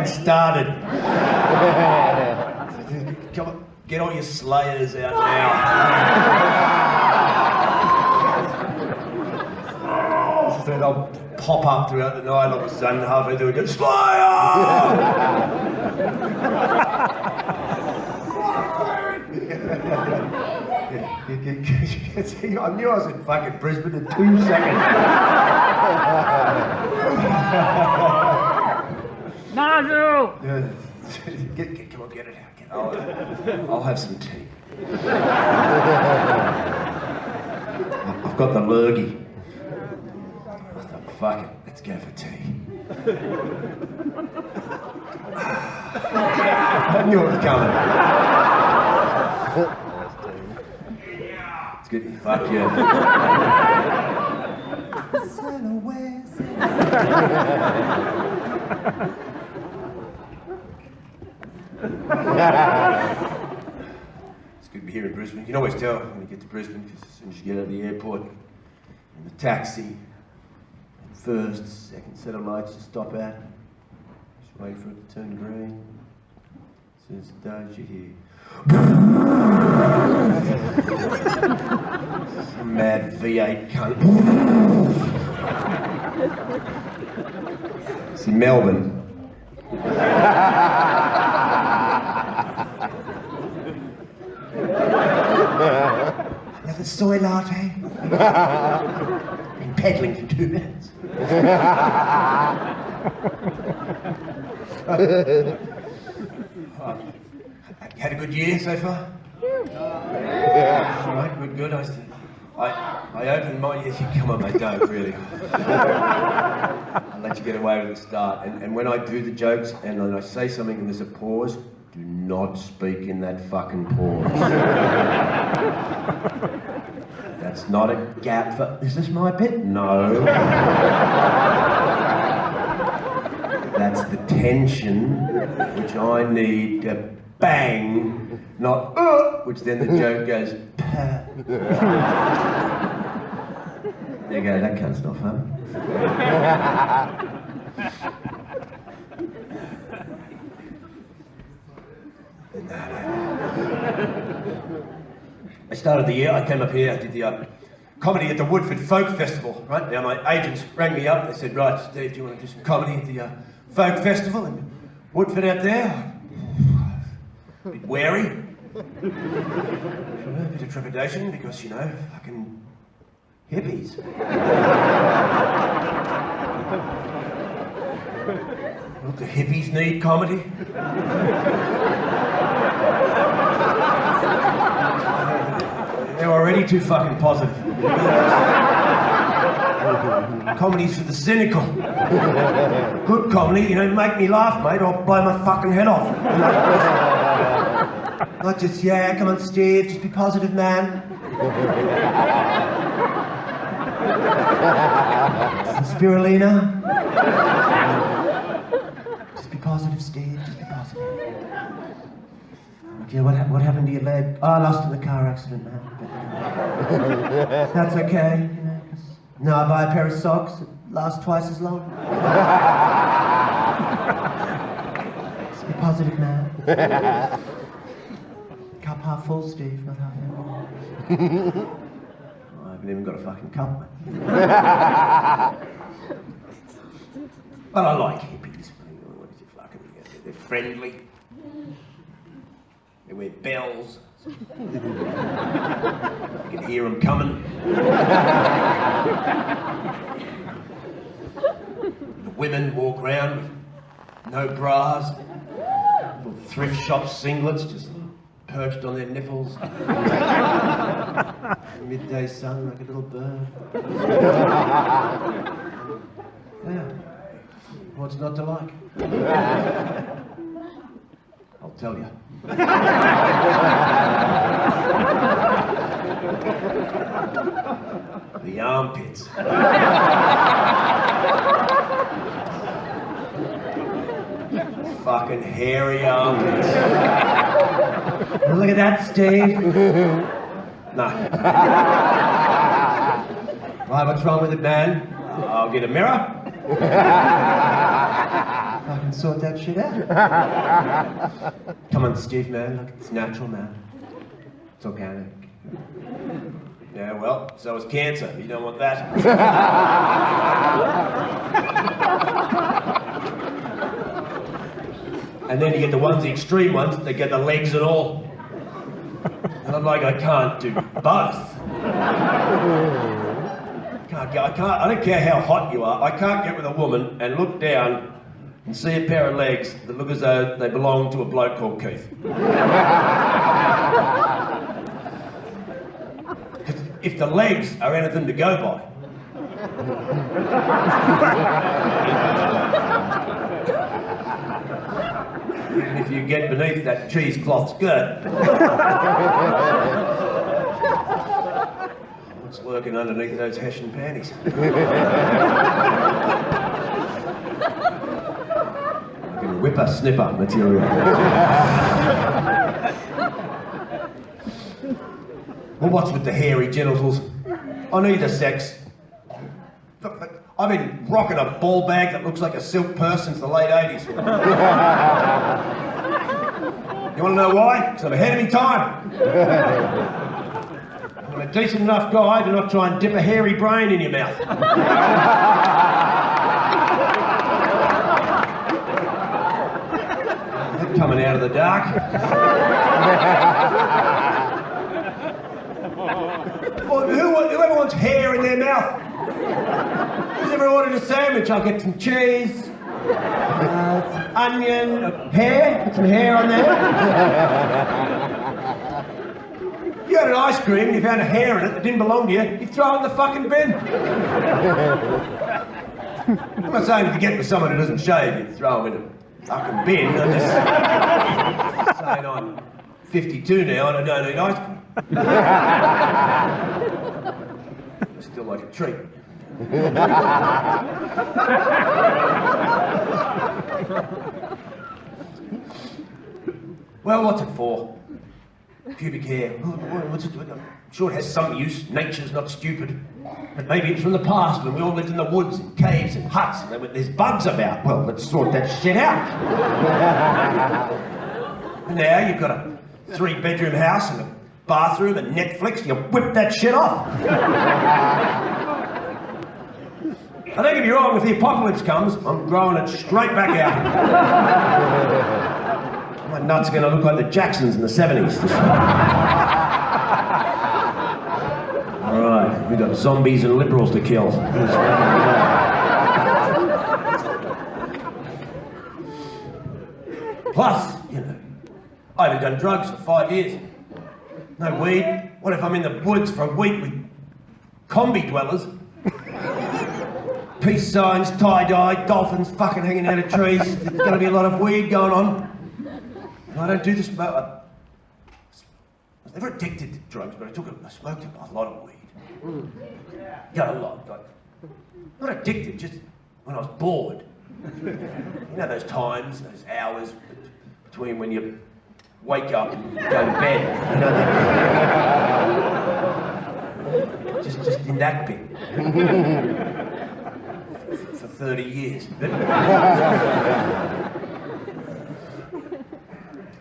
fucking started. Come on, get all your slayers out now. Then I'll pop up throughout the night, all of a sudden, halfway through, go, Slayer! I knew I was in fucking Brisbane in 2 seconds. Nazu! Come on, get it out. I'll have some tea. I've got the lurgy. I thought, fuck it, let's go for tea. I knew it was coming. It's good. Fuck yeah. It's good to be here in Brisbane. You can always tell when you get to Brisbane, because as soon as you get out of the airport, in the taxi, first, second set of lights you stop at, just wait for it to turn green. As soon as it does, you hear some mad V8 cunt. It's in Melbourne. Another soy latte. Been peddling for 2 minutes. Had a good year so far? Yeah. All right, good. I opened my... Come on, mate, don't really. I'll let you get away with the start. And when I do the jokes and then I say something and there's a pause, do not speak in that fucking pause. That's not a gap for... Is this my bit? No. That's the tension which I need to bang, not which then the joke goes pa. There you go, that can't stop, huh? I started the year, I came up here, I did the comedy at the Woodford Folk Festival, right? Now my agents rang me up, they said, right, Steve, do you want to do some comedy at the Folk Festival in Woodford out there? A bit wary. A bit of trepidation because, you know, fucking hippies. Look, the hippies need comedy. They're already too fucking positive. Comedy's for the cynical. Good comedy, you know, make me laugh, mate, or I'll blow my fucking head off. Not just, yeah, come on, Steve, just be positive, man. Some spirulina. Just be positive, Steve, just be positive. Okay, what happened to your leg? Oh, I lost in the car accident, man. That's okay, you know. No, I buy a pair of socks that last twice as long. Just be positive, man. Cup half full, Steve, not half empty. I haven't even got a fucking cup, mate. But I like hippies. What did you fucking get? They're friendly. They wear bells. You can hear them coming. The women walk around with no bras, little thrift shop singlets just perched on their nipples. Midday sun like a little bird. Yeah. What's not to like? I'll tell you. The armpits. Fucking hairy armpits. Look at that, Steve. No. Why, what's wrong with it, man? I'll get a mirror. Fucking and sort that shit out. Come on, Steve, man. Look, it's natural, man. It's organic. Yeah, well, so is cancer. You don't want that. And then you get the ones, the extreme ones, they get the legs and all. And I'm like, I can't do both. I don't care how hot you are, I can't get with a woman and look down and see a pair of legs that look as though they belong to a bloke called Keith. If the legs are anything to go by. Even if you get beneath that cheesecloth skirt. What's lurking underneath those Hessian panties? Whipper-snipper material. Well, what's with the hairy genitals? I need the sex. I've been rocking a ball bag that looks like a silk purse since the late 80s. You want to know why? Because I'm ahead of me time. I'm a decent enough guy to not try and dip a hairy brain in your mouth. They're coming out of the dark. Well, whoever wants hair in their mouth? Who's ever ordered a sandwich? I'll get some cheese, onion, hair, put some hair on there. You had an ice cream and you found a hair in it that didn't belong to you, you throw it in the fucking bin. I'm not saying if you get with someone who doesn't shave, you throw them in a fucking bin. I'm just saying I'm 52 now and I don't eat ice cream. Still like a treat. Well, what's it for? Pubic hair. What's it? I'm sure it has some use. Nature's not stupid. But maybe it's from the past when we all lived in the woods and caves and huts and there's bugs about. Well, let's sort that shit out. And now you've got a 3-bedroom house and a bathroom and Netflix, you whip that shit off. I don't get me wrong, if the apocalypse comes, I'm growing it straight back out. My nut's going to look like the Jacksons in the 70s. Alright, we've got zombies and liberals to kill. Plus, you know, I haven't done drugs for 5 years. No weed. What if I'm in the woods for a week with combi dwellers? Peace signs, tie-dye, dolphins fucking hanging out of trees. There's going to be a lot of weed going on. And I don't do this. I was never addicted to drugs, but I smoked a lot of weed. Yeah, a lot. Like, not addicted, just when I was bored. You know those times, those hours between when you wake up and go to bed. You know, just in that bit. For 30 years.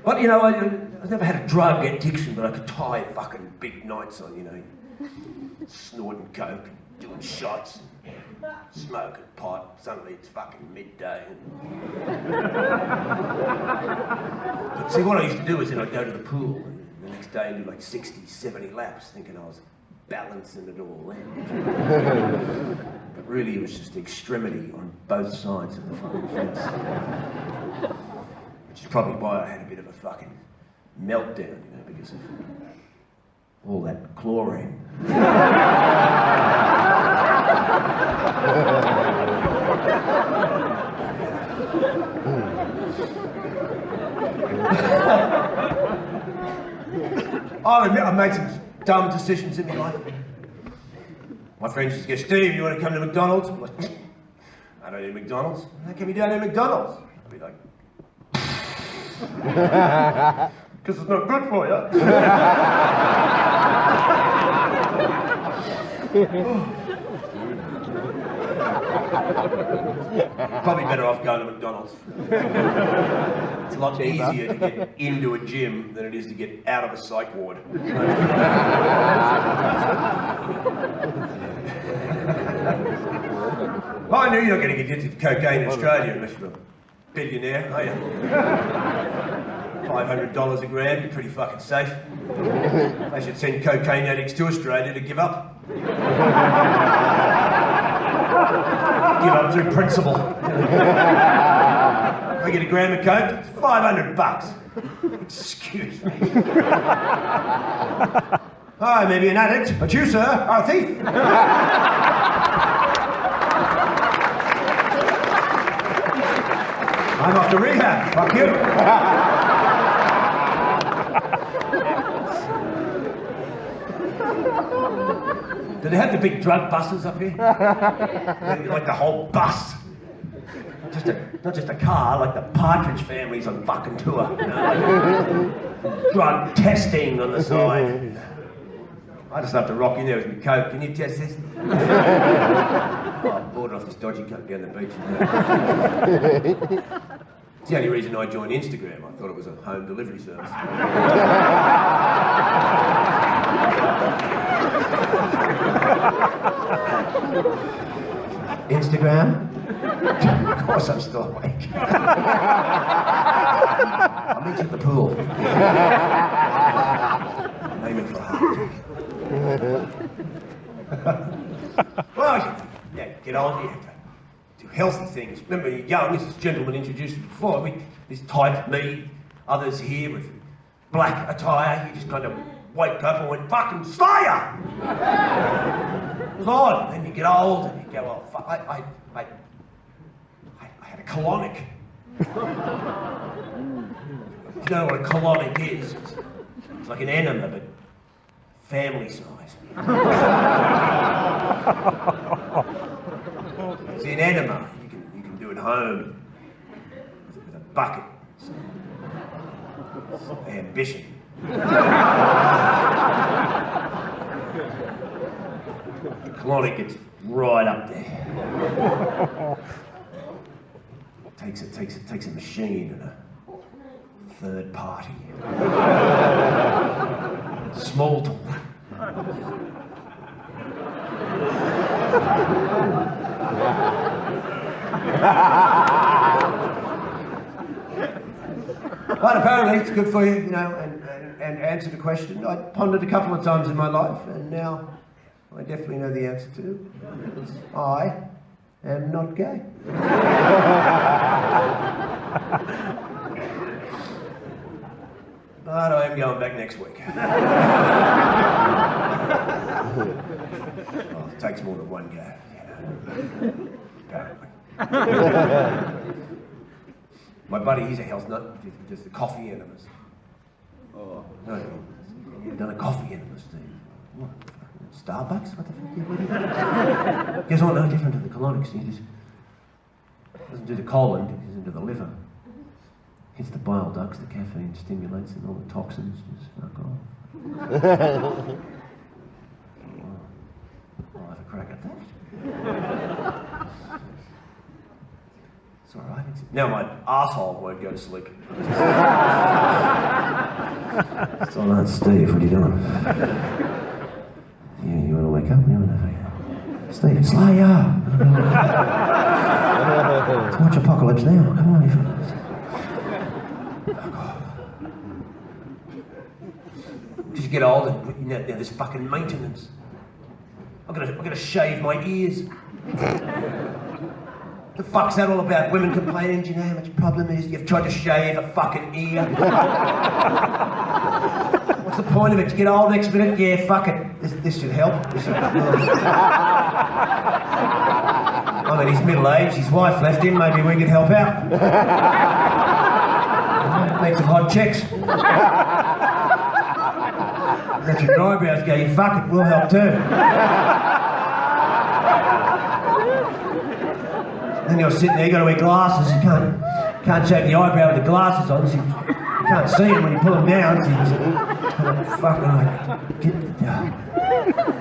But you know, I never had a drug addiction, but I could tie fucking big nights on, you know. Snorting coke, doing shots, smoking pot. Suddenly it's fucking midday. But see, what I used to do is then I'd go to the pool and the next day and do like 60, 70 laps, thinking I was balancing it all out. But really it was just extremity on both sides of the fucking fence. Which is probably why I had a bit of a fucking meltdown, you know, because of all that chlorine. I'll admit I've made some dumb decisions in my life. My friends used to go, Steve, you want to come to McDonald's? I'm like, I don't eat McDonald's. How come you don't eat McDonald's? I'd be like, because it's not good for you. Probably better off going to McDonald's. It's a lot easier to get into a gym than it is to get out of a psych ward. I knew you're not going to get addicted to cocaine in Australia unless you're a billionaire, are you? $500 a gram, you're pretty fucking safe. They should send cocaine addicts to Australia to give up. Give up through principle. I get a gram of coke, it's $500. Excuse me. I may be an addict, but you, sir, are a thief. I'm off to rehab, fuck you. Do they have the big drug buses up here? Like the whole bus. Not just a car, like the Partridge Family's on fucking tour. You know, like drug testing on the side. I just have to rock in there with my coke. Can you test this? Oh, I bought it off this dodgy cunt down the beach. It's the only reason I joined Instagram. I thought it was a home delivery service. Instagram? Of course I'm still awake. I'll meet you at the pool. I'm aiming for a heart attack. Well, yeah, get on here. Do healthy things. Remember, you're young, this gentleman introduced you before. This type, me, others here with black attire, you just kind of wake up and went, fucking Slayer! It was odd. Then you get old and you go, oh, fuck, I had a colonic. You know what a colonic is? It's like an enema, but family size. See, an enema, you can do at home with a bucket. It's ambition. The colonic gets right up there. Takes a machine and a third party. Small talk. But apparently it's good for you, you know, and answer the question. I pondered a couple of times in my life, and now I definitely know the answer to. I am not gay. But I am going back next week. Oh, it takes more than one go, apparently. My buddy, he's a health nut, just the coffee enemas. Oh. No, you've done a coffee enema, Steve. What? Starbucks? What the fuck? Guess what? No different to the colonics. He just doesn't do the colon, it goes into the liver. Hits the bile ducts, the caffeine stimulates, and all the toxins just fuck off. I'll have a crack at that. It's all right. Now my arsehole won't go to sleep. It's all right, Steve. What are you doing? You want to wake up? Steve, Slayer! Let's watch Apocalypse Now. Come on, you fellas. As you get older, now there's fucking maintenance. I'm gonna shave my ears. The fuck's that all about? Women complaining, do you know how much problem it is? You've tried to shave a fucking ear. What's the point of it? You get old next minute? Yeah, fuck it. This should help. I mean, he's middle-aged, his wife left him, maybe we could help out. Make some hot checks. Let your eyebrows go, you fuck it, we'll help too. Then you're sitting there, you've got to wear glasses, you can't shave the eyebrow with the glasses on, so you can't see them when you pull them down, so you just fucking like,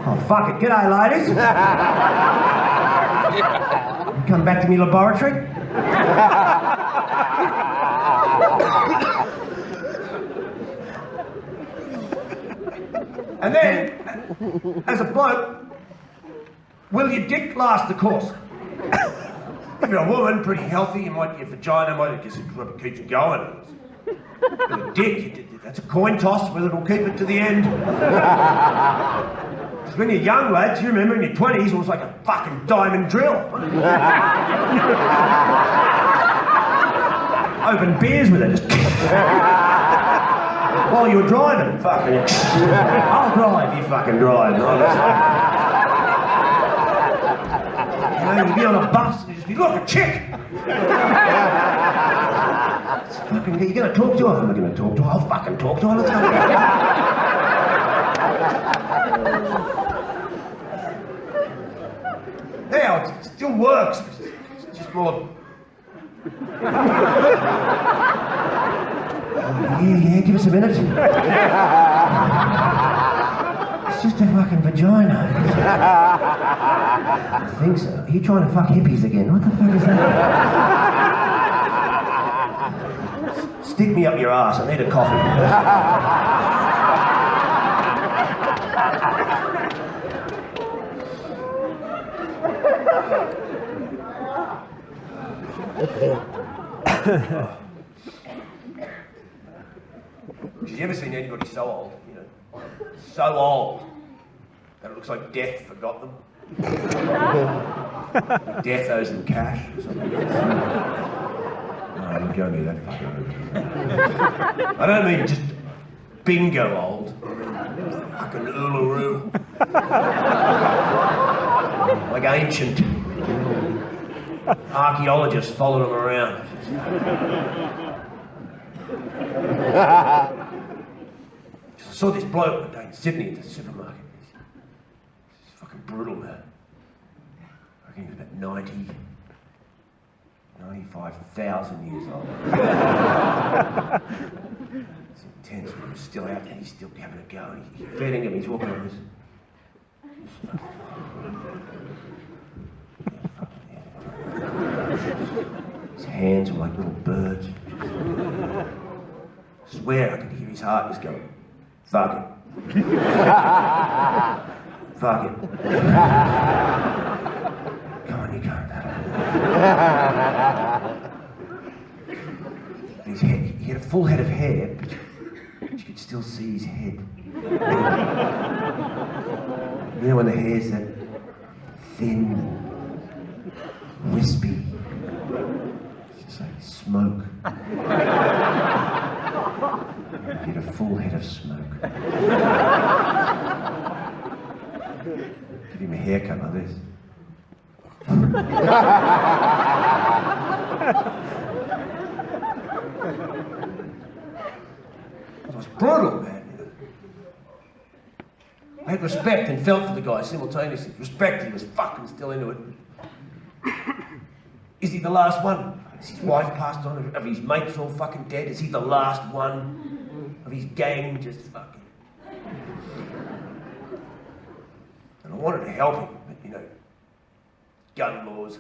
Oh, fuck it. G'day, ladies. You come back to me laboratory? And then, as a bloke, will your dick last the course? If you're a woman, pretty healthy, you might get vagina, might just keep it going. But a dick, that's a coin toss, whether it'll keep it to the end. Because when you're young, lads, you remember in your 20s, it was like a fucking diamond drill. Open beers with it, just while you were driving, fucking. I'll drive, you fucking drive. You know, you'd be on a bus and you'd just be, look, a chick! Fucking, you're going to talk to her? I'm not going to talk to her. I'll fucking talk to her. Let's go. Now, it still works. It's just more... Yeah, give us a minute. It's just a fucking vagina. I think so. Are you trying to fuck hippies again? What the fuck is that? Stick me up your ass. I need a coffee. Have you ever seen anybody so old, you know, so old that it looks like death forgot them? Like death owes them cash or something. No, look, don't do that fucking movie. I don't mean just bingo old. I mean fucking Uluru. Like ancient. Archaeologists followed them around. I saw this bloke one day in Sydney at the supermarket. He's fucking brutal, man. I reckon he was about 95,000 years old. It's intense, but he's still out there, he's still having a go. And he's feeding him, he's walking like this. His hands were like little birds. I swear I could hear his heart just going, fuck it. Fuck it. Come on, you can't. His head, he had a full head of hair, but you could still see his head. You know when the hair's that thin, wispy, it's just like smoke. He had a full head of smoke. Give him a haircut like this. It was brutal, man. I had respect and felt for the guy simultaneously. Respect, he was fucking still into it. Is he the last one? Has his wife passed on? Have his mates all fucking dead? Is he the last one of his gang just fucking? And I wanted to help him, but you know, gun laws.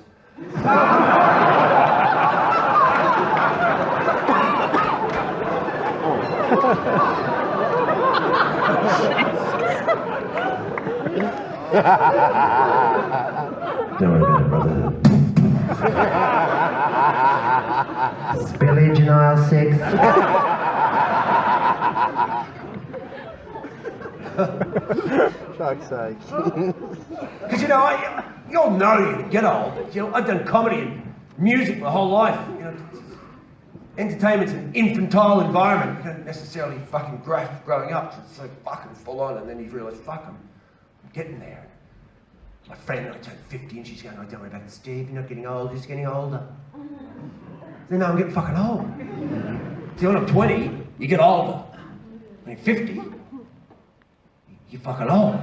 Don't worry about it, brother. Spillage in aisle 6. Fuck's sake. Because you know, you all know you get old. You know, I've done comedy and music my whole life. You know, entertainment's an infantile environment. You don't necessarily fucking grasp growing up. So it's so fucking full on, and then you realise, fuck, I'm getting there. My friend, I turned 50 and she's going, oh, don't worry about it, Steve, you're not getting old, you're just getting older. Then now I'm getting fucking old. See, when I'm 20, you get older. When you're 50, you're fucking old.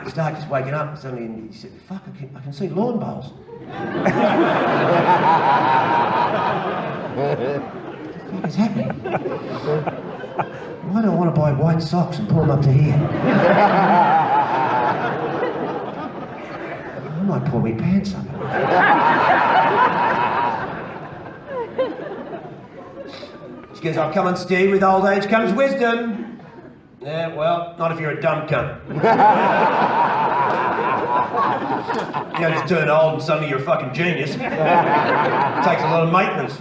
You start just waking up and suddenly you say, fuck, I can see lawn bowls. What the fuck is happening? Why do I want to buy white socks and pull them up to here? might pull me pants up. She goes, oh, come on, Steve, with old age comes wisdom. Yeah, well, not if you're a dumb cunt. You don't just turn old and suddenly you're a fucking genius. It takes a lot of maintenance.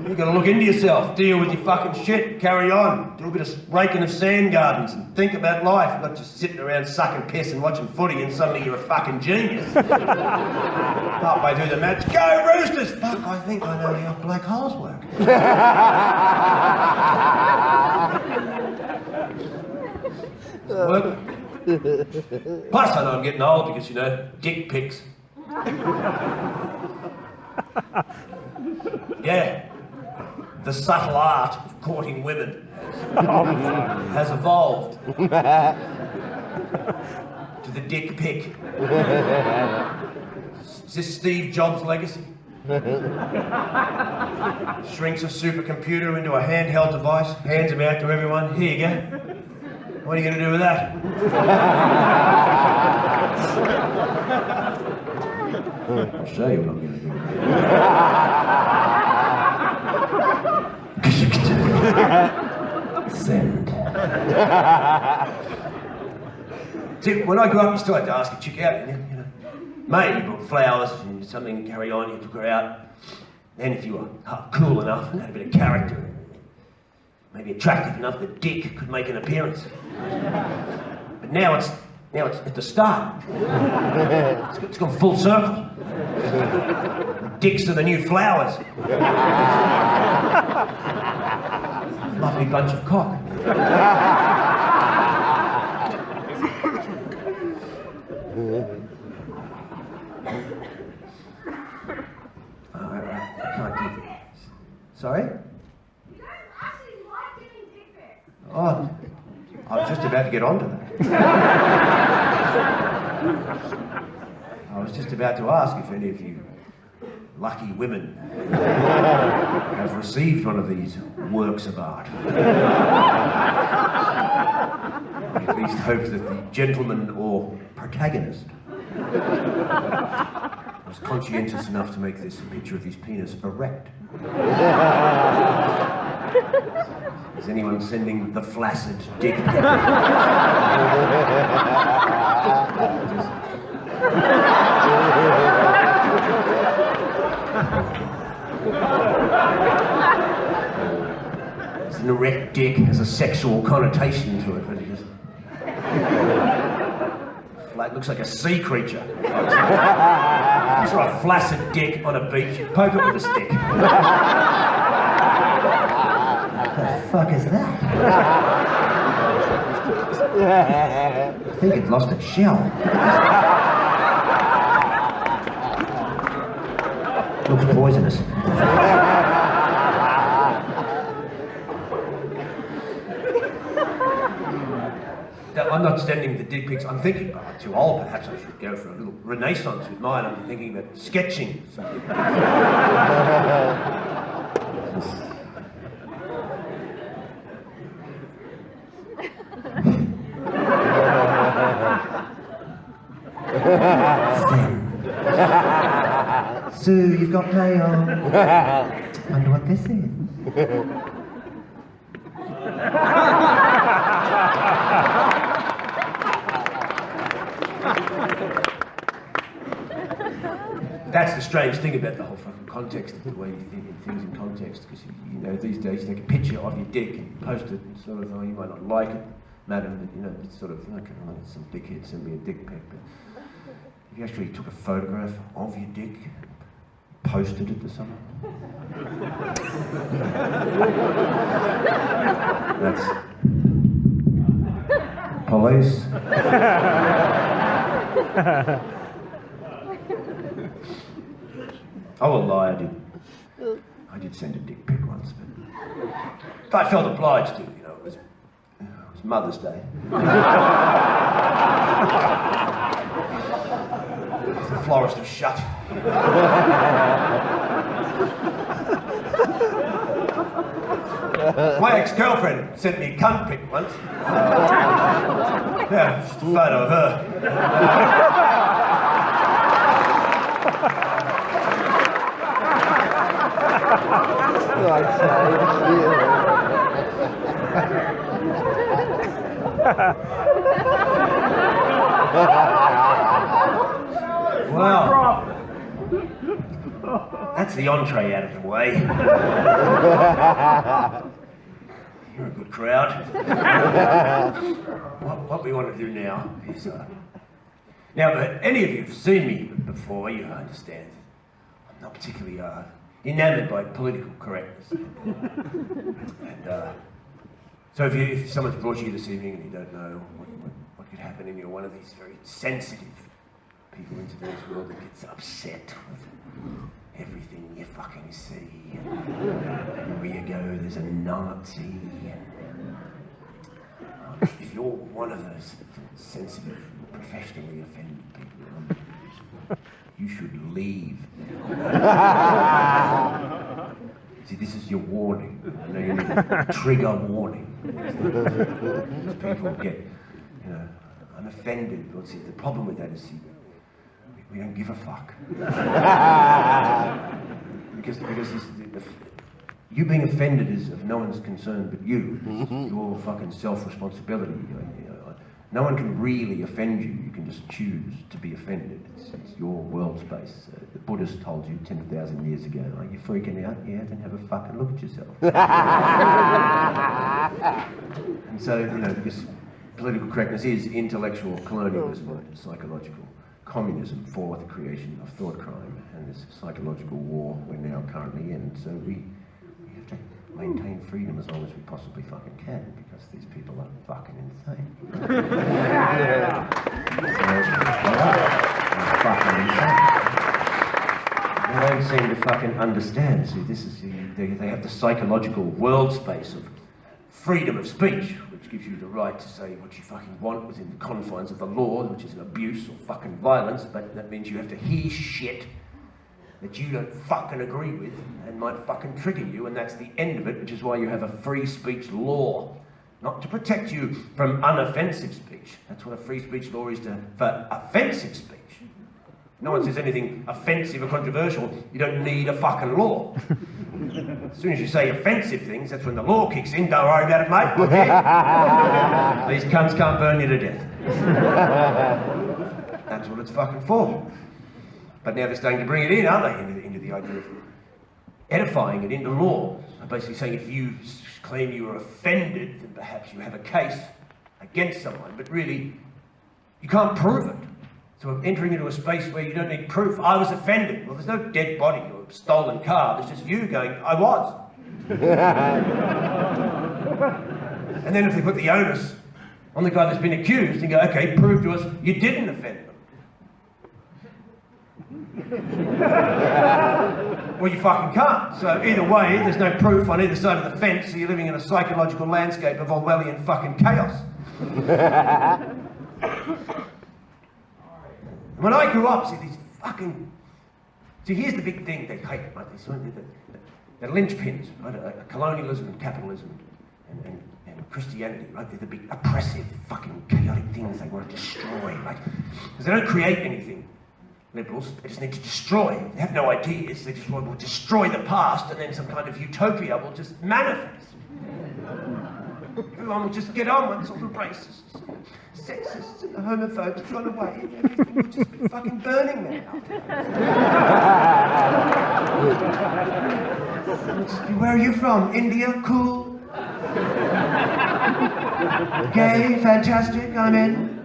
You gotta look into yourself, deal with your fucking shit, carry on, do a bit of raking of sand gardens and think about life, not just sitting around sucking piss and watching footy and suddenly you're a fucking genius. Halfway through the match, go Roosters! Fuck, I think I know how black holes work. Work. Plus I know I'm getting old because, you know, dick pics. Yeah. The subtle art of courting women has evolved to the dick pic. Is this Steve Jobs' legacy? Shrinks a supercomputer into a handheld device, hands him out to everyone. Here you go. What are you going to do with that? I'll show you what I'm going to do. Send. See, when I grew up, you still had to ask a chick out, you know. Mate, you brought flowers and something, carry on, you took her out. Then if you were cool enough and had a bit of character, maybe attractive enough that dick could make an appearance. But now it's at the start. It's gone full circle. Dicks are the new flowers. Lovely bunch of cock. I can't do this. Sorry? You don't actually like giving dick pics. Oh, I was just about to get onto that. I was just about to ask if any of you lucky women have received one of these works of art. I at least hope that the gentleman or protagonist was conscientious enough to make this picture of his penis erect. Is anyone sending the flaccid dick pic? It's an erect dick has a sexual connotation to it, but it just looks like a sea creature. You saw a flaccid dick on a beach, you poke it with a stick. What the fuck is that? I think it lost its shell. Looks poisonous. I'm not sending the dick pics. I'm thinking, oh, I'm too old, perhaps I should go for a little renaissance with mine. I'm thinking about sketching something. Sue, you've got mail. Wonder what this is. That's the strange thing about the whole fucking context of the way you think of things in context, because you know these days you take a picture of your dick and post it, and sort of, oh, you might not like it, madam, but you know, it's sort of, okay, well, some dickhead sent me a dick pic, but if you actually took a photograph of your dick, posted it to someone, that's police. I won't lie, I did send a dick pic once, but I felt obliged to, you know, it was Mother's Day. The florist was shut. My ex-girlfriend sent me a cunt pic once. Yeah, just a photo of her. Well, that's the entree out of the way. You're a good crowd. What we want to do now is... now, any of you have seen me before, you understand. I'm not particularly enamored by political correctness. And so if someone's brought you this evening and you don't know what could happen and you're one of these very sensitive people in today's world that gets upset with everything you fucking see. Everywhere you go, there's a Nazi. If you're one of those sensitive, professionally offended people, you should leave. See, this is your warning. I know you need a trigger warning. These people get, you know, I'm offended. Well, see, the problem with that is, see, we don't give a fuck. because you being offended is of no one's concern but you. It's your fucking self-responsibility. No one can really offend you. You can just choose to be offended. It's your world space. The Buddhist told you 10,000 years ago, like, you're freaking out? Yeah, then have a fucking look at yourself. And so, you know, because political correctness is intellectual colonialism and psychological communism for the creation of thought crime and this psychological war we're now currently in. So we have to maintain freedom as long as we possibly fucking can, because these people are fucking insane. Fucking insane. They don't seem to fucking understand. See, this is they have the psychological world space of freedom of speech, which gives you the right to say what you fucking want within the confines of the law, which is an abuse or fucking violence, but that means you have to hear shit that you don't fucking agree with and might fucking trigger you, and that's the end of it, which is why you have a free speech law. Not to protect you from unoffensive speech. That's what a free speech law is, for offensive speech. No one says anything offensive or controversial, you don't need a fucking law. As soon as you say offensive things, that's when the law kicks in. Don't worry about it, mate. Okay? These cunts can't burn you to death. That's what it's fucking for. But now they're starting to bring it in, aren't they? Into the idea of edifying it into law. So basically saying if you claim you are offended, then perhaps you have a case against someone, but really, you can't prove it. So entering into a space where you don't need proof. I was offended. Well, there's no dead body or stolen car. There's just you going, I was. And then if they put the onus on the guy that's been accused and go, okay, prove to us you didn't offend them. Well, you fucking can't. So either way, there's no proof on either side of the fence, so you're living in a psychological landscape of Orwellian fucking chaos. When I grew up, see, these fucking... See, here's the big thing they hate, right? The linchpins, right? Colonialism and capitalism and Christianity, right? They're the big oppressive, fucking chaotic things they want to destroy, right? Because they don't create anything, liberals. They just need to destroy. They have no ideas. They just want to destroy the past, and then some kind of utopia will just manifest. Everyone will just get on with all the racists, sexists, and the homophobes have gone away, and everything will just be fucking burning now. Where are you from? India? Cool. Gay? Fantastic. I'm in.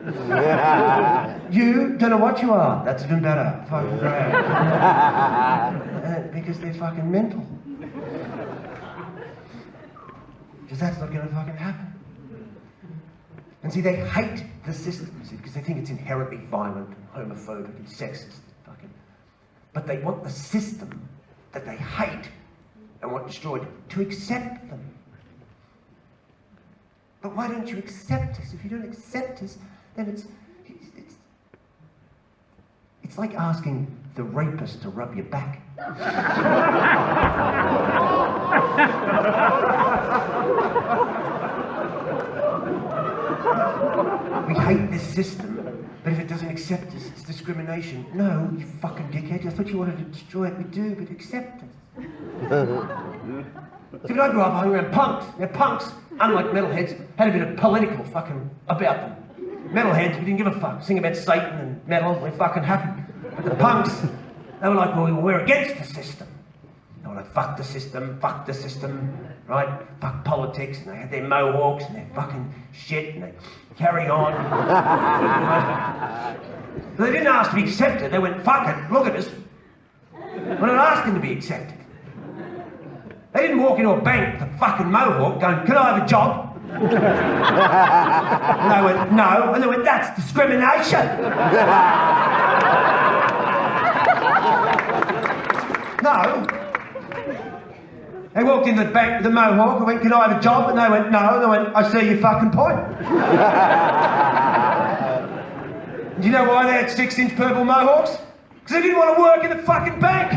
You? Don't know what you are. That's even better. Fucking great. Because they're fucking mental. Because that's not going to fucking happen. And see, they hate the system, see, because they think it's inherently violent and homophobic and sexist. Fucking. But they want the system that they hate and want destroyed to accept them. But why don't you accept us? If you don't accept us, then it's like asking the rapist to rub your back. We hate this system, but if it doesn't accept us, it's discrimination. No, you fucking dickhead, I thought you wanted to destroy it. We do, but accept us. See, when I grew up, I hung around punks. Now, punks, unlike metalheads, had a bit of political fucking about them. Metalheads, we didn't give a fuck. Sing about Satan and metal, we're fucking happy. But the punks, they were like, well, we're against the system. They were like, fuck the system, right? Fuck politics, and they had their mohawks and their fucking shit, and they carry on. But they didn't ask to be accepted, they went, fuck it, look at us. We're not asking to be accepted. They didn't walk into a bank with a fucking mohawk going, can I have a job? And they went, no. And they went, that's discrimination. No. They walked into the bank with a mohawk and went, can I have a job? And they went, no. And they went, I see your fucking point. Do you know why they had 6-inch purple mohawks? Because they didn't want to work in the fucking bank.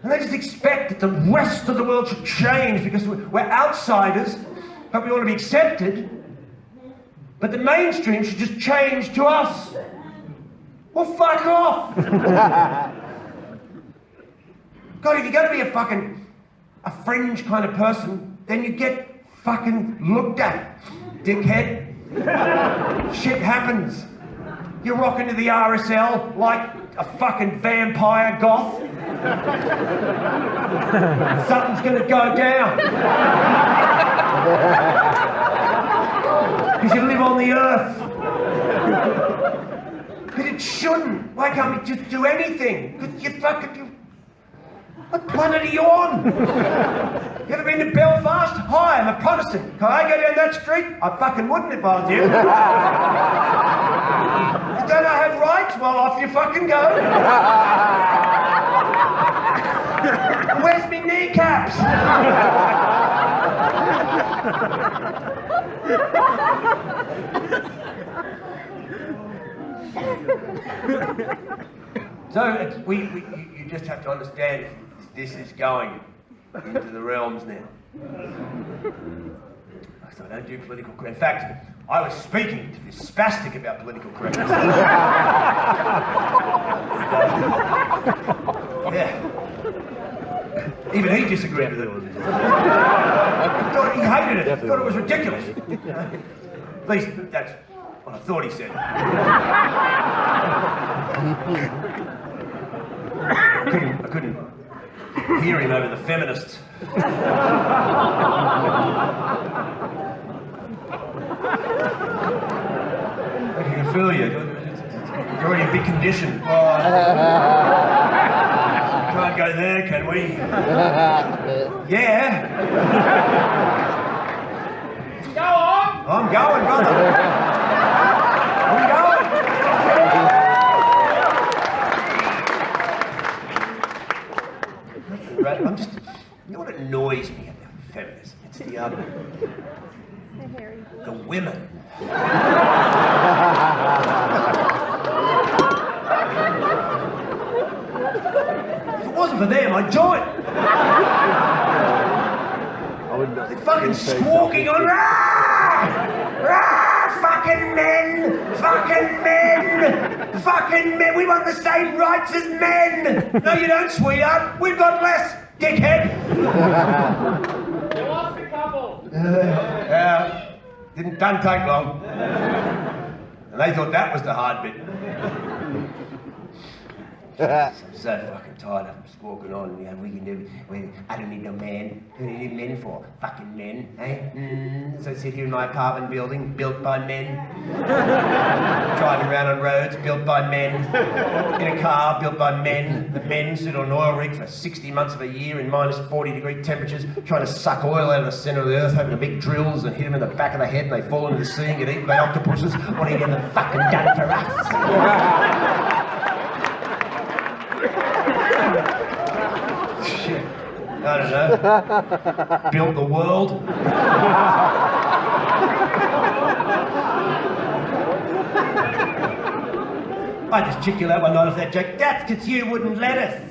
And they just expect that the rest of the world should change because we're outsiders, but we want to be accepted. But the mainstream should just change to us. Well, fuck off. God, if you're going to be a fringe kind of person, then you get fucking looked at, dickhead. Shit happens. You're rocking to the RSL like a fucking vampire goth. Something's gonna go down. Because you live on the earth. But it shouldn't. Why can't we just do anything? Because you fucking... What planet are you on? You ever been to Belfast? Hi, I'm a Protestant. Can I go down that street? I fucking wouldn't if I was you. Don't I have rights? Well, off you fucking go. Where's me kneecaps? So you just have to understand this is going into the realms now. So I don't do political correctness. In fact, I was speaking to this spastic about political correctness. Yeah. Even he disagreed with it. He hated it. He thought it was ridiculous. At least that's what I thought he said. I couldn't hear him over the feminists. I can feel you. You're already a big condition. Oh, we can't go there, can we? Yeah. Go on! I'm going, brother. I'm going. Right, I'm just... You know what annoys me about feminism? It's the women. If it wasn't for them, I'd join. They're fucking squawking on, rah! Rah! Fucking men! Fucking men! Fucking men! We want the same rights as men! No, you don't, sweetheart. We've got less, dickhead. You lost a couple. Don't take long. And they thought that was the hard bit. I'm so fucking tired of them squawking on. You know, we can do. I don't need no man. Who do you need men for? Fucking men, eh? So I sit here in my apartment building, built by men. Driving around on roads, built by men. In a car, built by men. The men sit on an oil rig for 60 months of a year in minus 40-degree temperatures, trying to suck oil out of the centre of the earth, having the big drills and hit them in the back of the head, and they fall into the sea and get eaten by octopuses. What are you getting them fucking done for us? Shit. I don't know. Built the world. I just chick you out one night off that joke. That's because you wouldn't let us.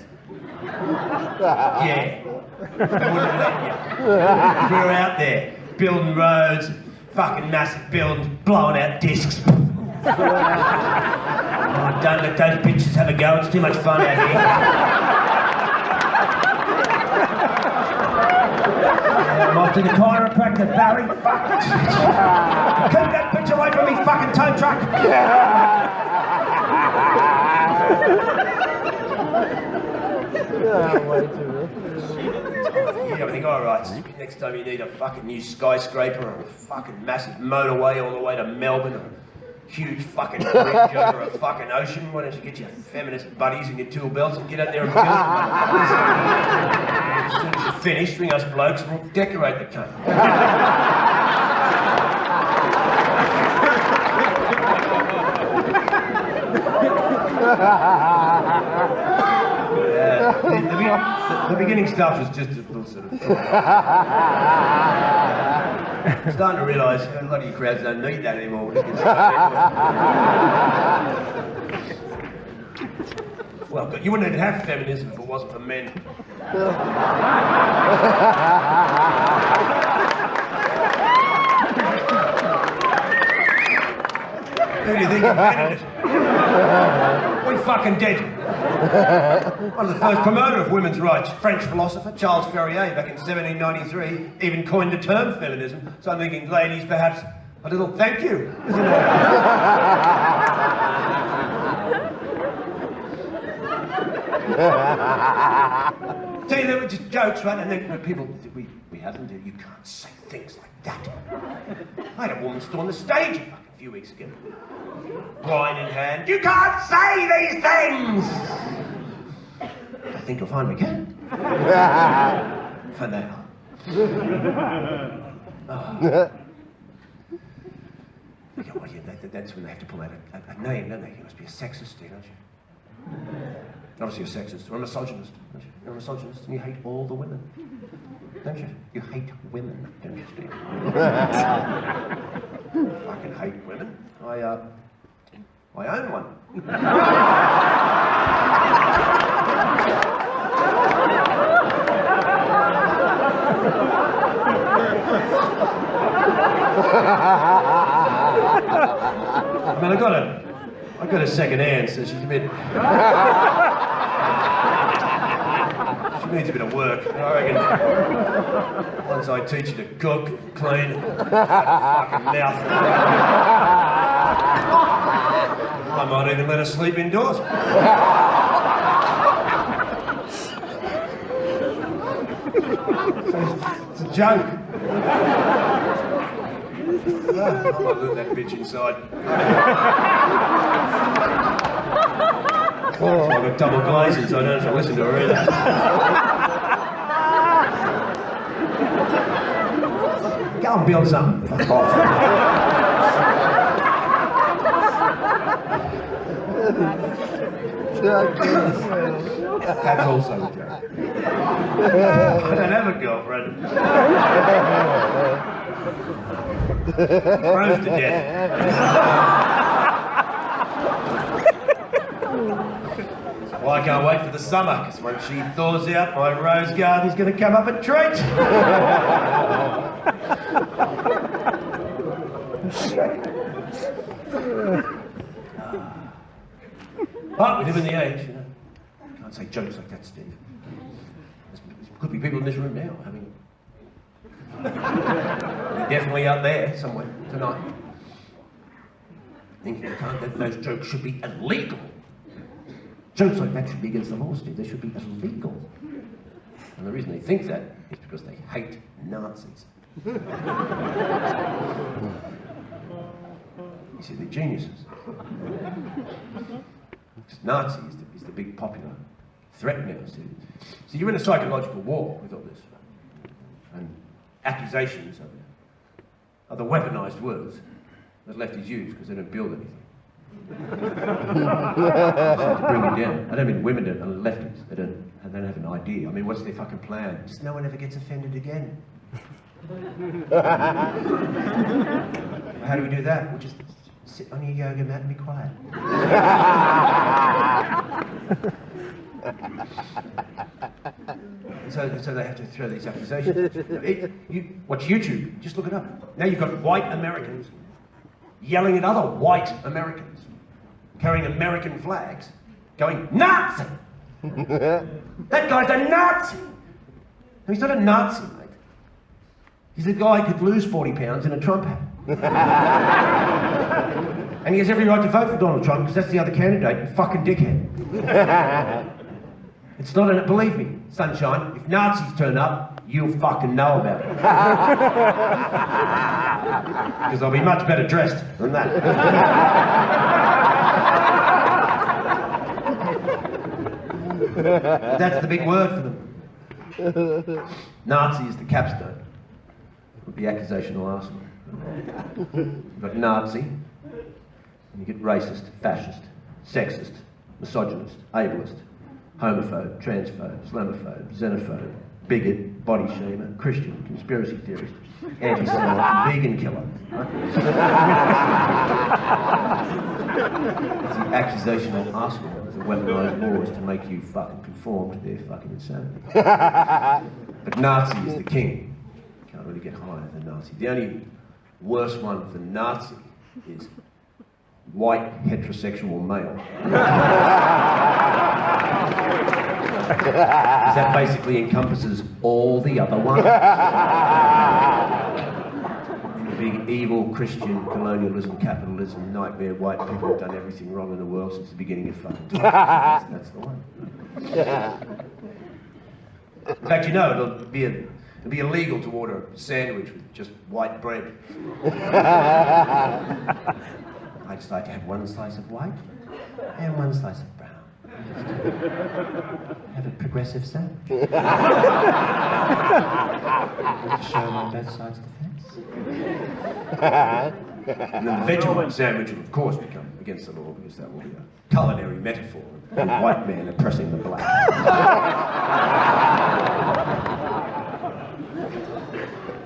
Yeah. We wouldn't let you. We were out there building roads, fucking massive buildings, blowing out discs. Oh, don't let those bitches have a go. It's too much fun out here. Yeah, I'm off to the chiropractor, Barry. Fuck. Keep that bitch away from me, fucking tow truck. You think, all right, next time you need a fucking new skyscraper or a fucking massive motorway all the way to Melbourne or a huge fucking bridge over a fucking ocean, why don't you get your feminist buddies and your tool belts and get out there and build them? As soon as you're finished, ring us blokes and we'll decorate the cunt. The beginning stuff is just a little sort of... I'm starting to realise a lot of you crowds don't need that anymore. Well, you wouldn't even have feminism if it wasn't for men. Who do you think invented it? We fucking did. One of the first promoter of women's rights, French philosopher Charles Fourier, back in 1793, even coined the term feminism. So I'm thinking, ladies, perhaps a little thank you, isn't it? See, they were just jokes, right? And then people, we haven't, you can't say things like that. I had a woman storm the stage a few weeks ago. Wine in hand, you can't say these things! I think you'll find we can. For now. That's when they have to pull out a name, don't they? You must be a sexist, don't you? Obviously you're a sexist, or a misogynist, don't you? You're a misogynist and you hate all the women, don't you? You hate women, don't you, Steve? I can hate women. I own one. I mean, I got a second hand, so she's a bit... She needs a bit of work. I reckon once I teach her to cook, clean, fucking mouth. I might even let her sleep indoors. It's a joke. I might let that bitch inside. I've got double glazing, so I don't have to listen to her either. Go and build something. Fuck off. That's also a joke. I don't have a girlfriend. Froze to death. Well, I can't wait for the summer, because when she thaws out, my rose garden's going to come up a treat. But we live in the age, you know. You can't say jokes like that, Steve. There could be people in this room now having... They're definitely out there somewhere tonight. Thinking that those jokes should be illegal. Jokes like that should be against the law, Steve. They should be illegal. And the reason they think that is because they hate Nazis. You see, they're geniuses. Because Nazi is the big popular threat now. See, you're in a psychological war with all this. And accusations are the weaponized words that lefties use because they don't build anything. To bring it down. I don't mean women don't, lefties. They don't have an idea. I mean, what's their fucking plan? Just no one ever gets offended again. How do we do that? We'll just sit on your yoga mat and be quiet. So they have to throw these accusations. Watch YouTube, just look it up. Now you've got white Americans yelling at other white Americans. carrying American flags, going, Nazi! That guy's a Nazi! No, he's not a Nazi, mate. He's a guy who could lose 40 pounds in a Trump hat. And he has every right to vote for Donald Trump because that's the other candidate, you fucking dickhead. It's not a, believe me, sunshine, if Nazis turn up, you'll fucking know about it. Because I'll be much better dressed than that. That's the big word for them. Nazi is the capstone of the accusational arsenal. You've got Nazi, and you get racist, fascist, sexist, misogynist, ableist, homophobe, transphobe, Islamophobe, xenophobe, bigot, body shamer, Christian, conspiracy theorist, anti-Semite, vegan killer. It's the accusational arsenal of the weaponized laws to make you fucking conform to their fucking insanity. But Nazi is the king. Can't really get higher than Nazi. The only worse one than Nazi is white heterosexual male. That basically encompasses all the other ones. Big evil Christian colonialism, capitalism, nightmare white people have done everything wrong in the world since the beginning of fucking time. That's the one. In fact, you know, it'll be illegal to order a sandwich with just white bread. I just like to have one slice of white and one slice of brown. Have a progressive sandwich. Show them on both sides of the fence. And then the Vegemite sandwich will, of course, become against the law because that will be a culinary metaphor of the white man oppressing the black.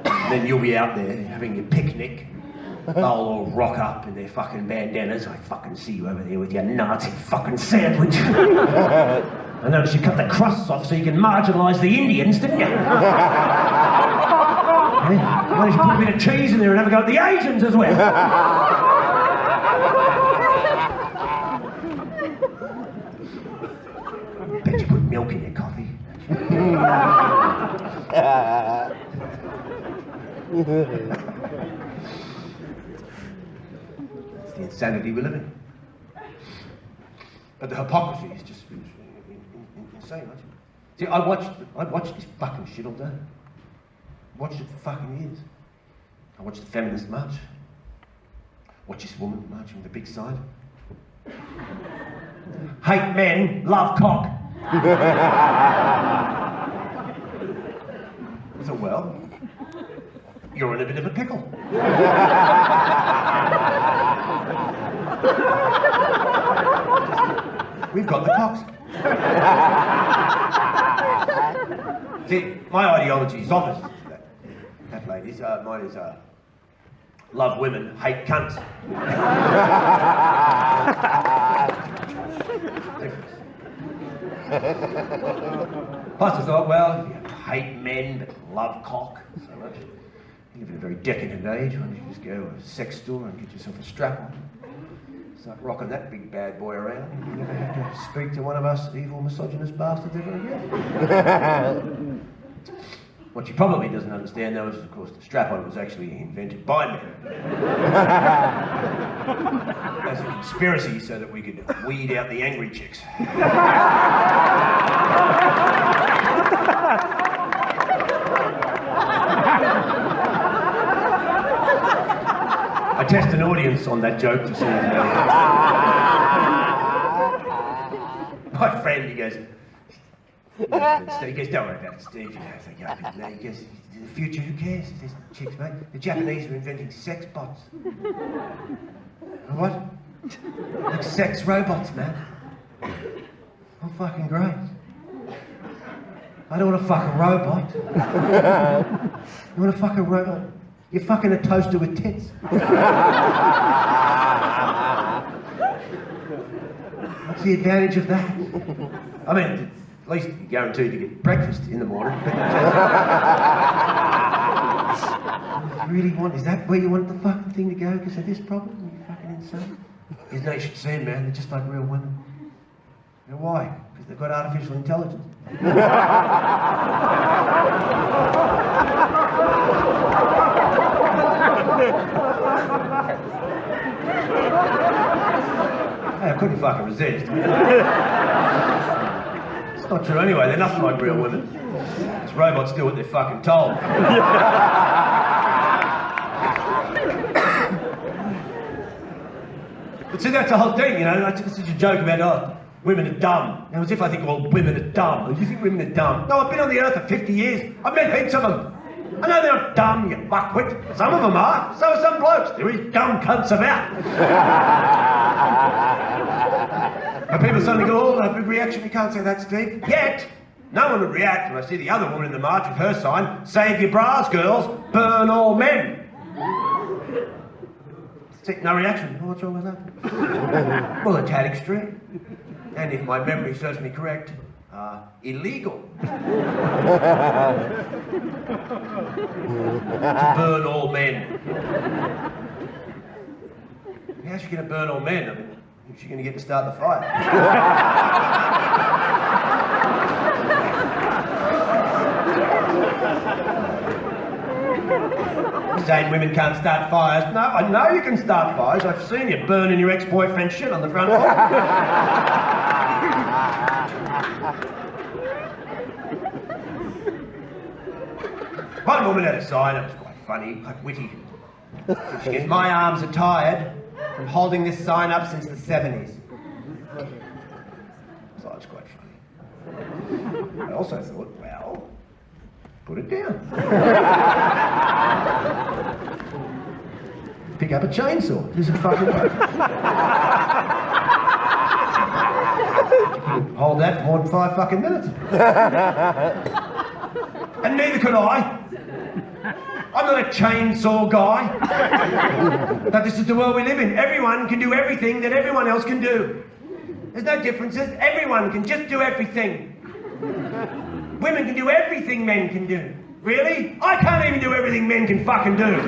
And then you'll be out there having your picnic. They'll all rock up in their fucking bandanas. I fucking see you over there with your Nazi fucking sandwich. I noticed you cut the crusts off so you can marginalise the Indians, didn't you? Why don't you put a bit of cheese in there and have a go at the Asians as well? Bet you put milk in your coffee. It's the insanity we live in. But the hypocrisy is just insane, aren't you? See, I watched this fucking shit all day. Watched it for fucking years. I watched the feminist march. Watched this woman marching with a big sign. Hate men, love cock. I thought, well, you're in a bit of a pickle. We've got the cocks. See, my ideology is obvious. That ladies, mine is love women, hate cunts. Plus I thought, well, if you hate men but love cock so much, you live in a very decadent age. Why don't you just go to a sex store and get yourself a strap-on? Start rocking that big bad boy around. You never have to speak to one of us evil misogynist bastards ever again. What she probably doesn't understand, though, is, of course, the strap-on was actually invented by men. As a conspiracy so that we could weed out the angry chicks. I test an audience on that joke to see if my friend, he goes, don't worry about it, Steve. You know, if they go up in there, he goes, in the future, who cares if there's chicks, mate? The Japanese are inventing sex bots. What? Like sex robots, man. Oh, fucking great. I don't want to fuck a robot. You want to fuck a robot? You're fucking a toaster with tits. What's the advantage of that? I mean, at least you're guaranteed to get breakfast in the morning. But you really want, is that where you want the fucking thing to go because of this problem? Are you fucking insane? Isn't that you should see them, man? They're just like real women. You know why? Because they've got artificial intelligence. Hey, I couldn't fucking resist. It's not true anyway, they're nothing like real women. These robots do what they're fucking told. But see, that's the whole thing, you know, like, this is a joke about, oh, women are dumb. Now, as if I think, well, women are dumb. You think women are dumb? No, I've been on the earth for 50 years. I've met heaps of them. I know they're not dumb, you fuckwit. Some of them are. So are some blokes. There is dumb cunts about. And people suddenly go, oh, a big reaction. You can't say that, Steve. Yet, no one would react when I see the other woman in the march with her sign, save your bras, girls, burn all men. No reaction. Oh, what's wrong with that? Well, a tad extreme. And if my memory serves me correct, illegal. To burn all men. How's she going to burn all men? I mean, how's she going to get to start the fire? Saying women can't start fires. No, I know you can start fires. I've seen you burning your ex-boyfriend's shit on the front lawn. One woman had a sign, it was quite funny, quite witty. She goes, my arms are tired from holding this sign up since the 70s. So it's quite funny. I also thought, well, put it down. Pick up a chainsaw. Does it fucking work? Hold that for more than 5 fucking minutes. And neither could I. I'm not a chainsaw guy. But this is the world we live in. Everyone can do everything that everyone else can do. There's no differences. Everyone can just do everything. Women can do everything men can do. Really? I can't even do everything men can fucking do.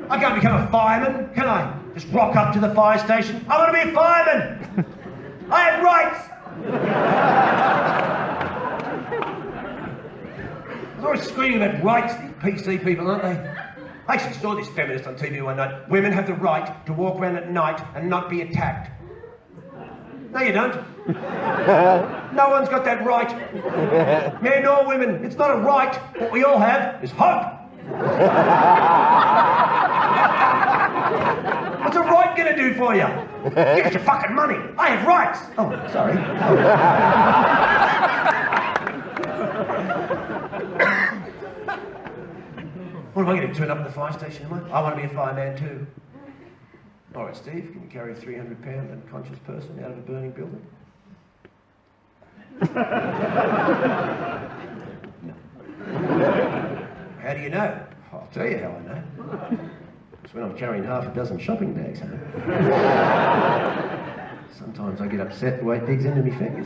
I can't become a fireman, can I? Just rock up to the fire station. I want to be a fireman. I have rights. They're always screaming about rights, these PC people, aren't they? I actually saw this feminist on TV one night. Women have the right to walk around at night and not be attacked. No, you don't. No one's got that right. Men or women, it's not a right. What we all have is hope. What's a right gonna do for you? Give us your fucking money. I have rights. Oh, sorry. What am I going to turn up at the fire station, am I want to be a fireman too. All right, Steve, can you carry a 300-pound unconscious person out of a burning building? No. How do you know? I'll tell you how I know. It's when I'm carrying half a dozen shopping bags home. Sometimes I get upset the way it digs into me fingers.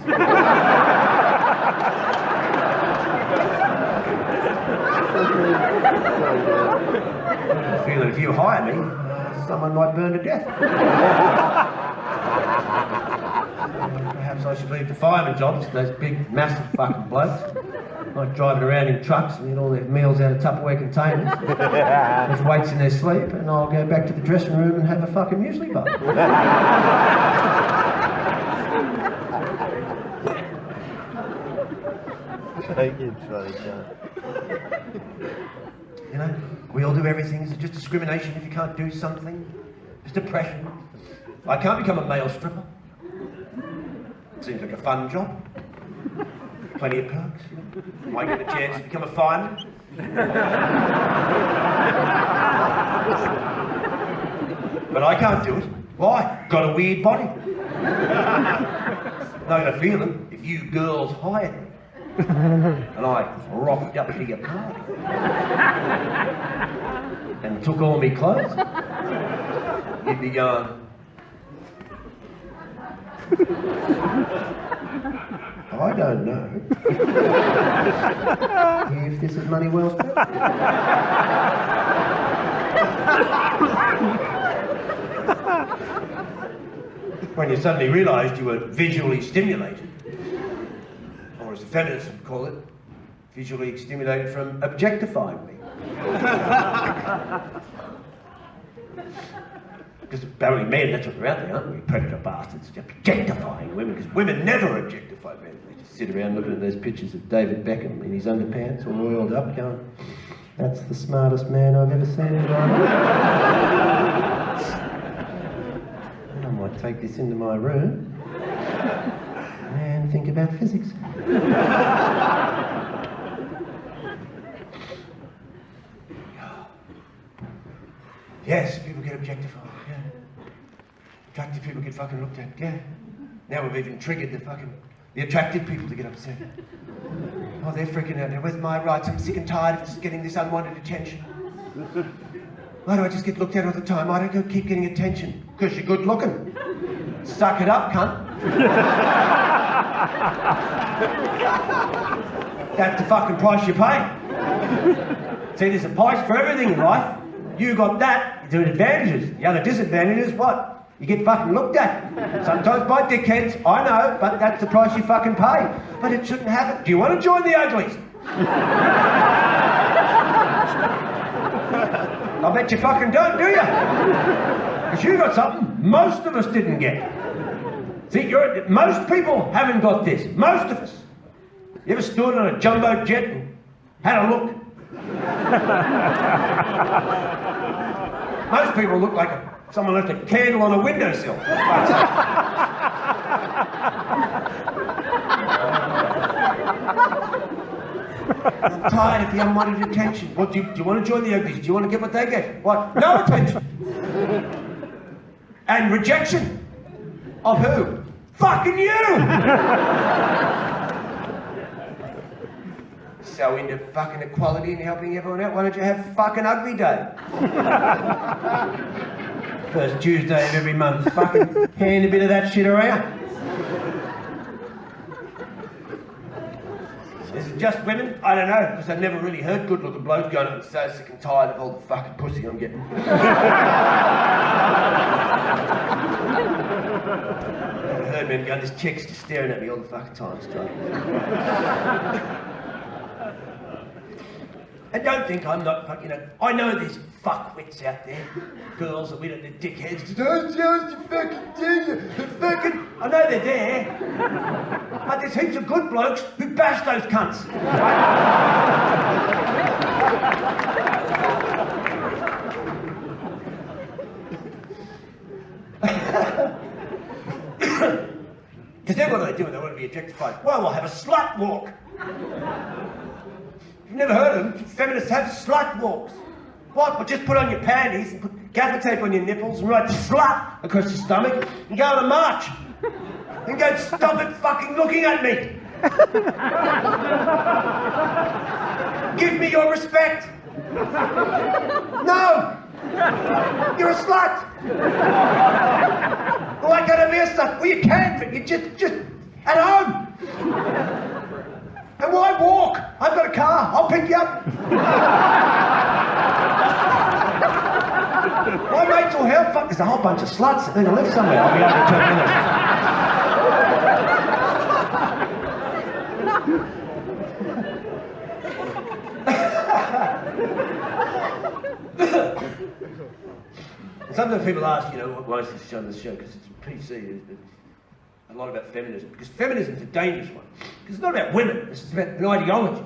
I feel that if you hire me, someone might burn to death. Perhaps I should leave the fireman jobs, those big, massive fucking blokes. Like driving around in trucks and eat all their meals out of Tupperware containers. With weights in their sleep, and I'll go back to the dressing room and have a fucking muesli bar. You know, we all do everything. Is it just discrimination if you can't do something? It's depression. I can't become a male stripper. Seems like a fun job. Plenty of perks. Might get a chance to become a fireman. But I can't do it. Why? Got a weird body. Not gonna feel it if you girls hired me. And I rocked up to your party. And took all me clothes. You'd be going... I don't know if this is money well spent. When you suddenly realised you were visually stimulated, or as the feminists would call it, visually stimulated from objectifying me. Because apparently men, that's what we're out there, aren't we? Predator bastards, objectifying women, because women never objectify men. They just sit around looking at those pictures of David Beckham in his underpants, all oiled up, going, that's the smartest man I've ever seen in my life. I might take this into my room and think about physics. Yes, people get objectified, yeah. Attractive people get fucking looked at, yeah. Now we've even triggered the attractive people to get upset. Oh, they're freaking out now. Where's my rights? I'm sick and tired of just getting this unwanted attention. Why do I just get looked at all the time? Why don't you keep getting attention? Because you're good looking. Suck it up, cunt. That's the fucking price you pay. See, there's a price for everything in life. You got that, the advantages. The other disadvantages, what? You get fucking looked at. Sometimes by dickheads, I know, but that's the price you fucking pay. But it shouldn't happen. Do you want to join the uglies? I bet you fucking don't, do you? Because you got something most of us didn't get. See, most people haven't got this. Most of us. You ever stood on a jumbo jet and had a look? Most people look like someone left a candle on a windowsill. I'm tired of the unwanted attention. What, do you want to join the uglies? Do you want to get what they get? What? No attention. And rejection. Of who? Fucking you! So into fucking equality and helping everyone out, why don't you have fucking ugly day? First Tuesday of every month, fucking hand a bit of that shit around. Is it just women? I don't know, because I've never really heard good looking blokes going, I'm so sick and tired of all the fucking pussy I'm getting. I've heard men go, this chick's just staring at me all the fucking time. And don't think I'm not fucking, I know there's fuckwits out there, girls that we don't, they're dickheads. Don't show us your fucking titty, fucking, I know they're there, but there's heaps of good blokes who bash those cunts. Because then what do they do when they want to be objectified? Well, we'll have a slut walk. You've never heard of them? Feminists have slut walks. What? Well, just put on your panties and put gaffer tape on your nipples and write slut across your stomach and go on a march. And go, stop it fucking looking at me. Give me your respect. No. You're a slut. Why can't I be a slut? Well, you can, but you just at home. And why walk? I've got a car. I'll pick you up. My mates will help. Fuck, there's a whole bunch of sluts that need to live somewhere. I'll be able to turn Sometimes people ask, why is this show on this show? Because it's PC. A lot about feminism, because feminism's a dangerous one. Because it's not about women, it's about an ideology.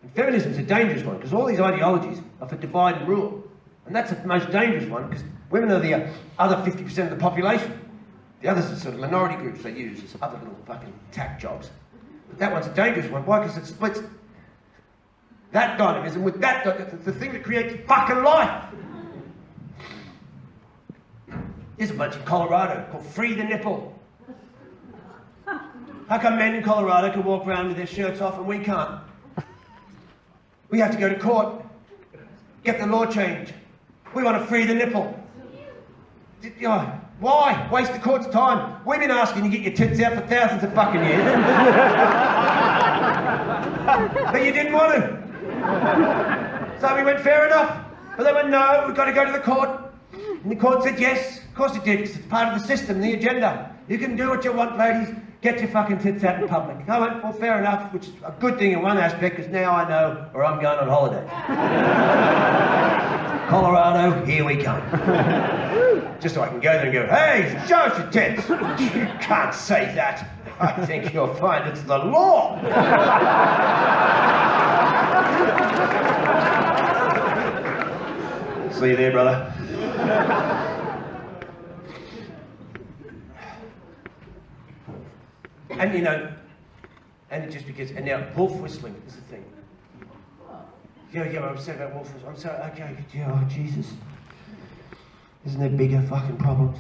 And feminism's a dangerous one, because all these ideologies are for divide and rule. And that's the most dangerous one, because women are the other 50% of the population. The others are sort of minority groups they use as other little fucking tack jobs. But that one's a dangerous one. Why? Because it splits that dynamism with that, the thing that creates fucking life. There's a bunch in Colorado called Free the Nipple. How come men in Colorado can walk around with their shirts off and we can't? We have to go to court, get the law changed. We want to free the nipple. Why? Waste the court's time. We've been asking you to get your tits out for thousands of fucking years. But you didn't want to. So we went, fair enough. But they went, no, we've got to go to the court. And the court said, yes, of course it did, because it's part of the system, the agenda. You can do what you want, ladies. Get your fucking tits out in public. I went, well, fair enough, which is a good thing in one aspect, because now I know where I'm going on holiday. Colorado, here we come. Just so I can go there and go, hey, show us your tits. You can't say that. I think you'll find it's the law. See you there, brother. And you know, and it just because, and now wolf whistling is the thing. Yeah, I'm saying about wolf whistling. I'm sorry, okay, yeah, oh Jesus. Isn't there bigger fucking problems?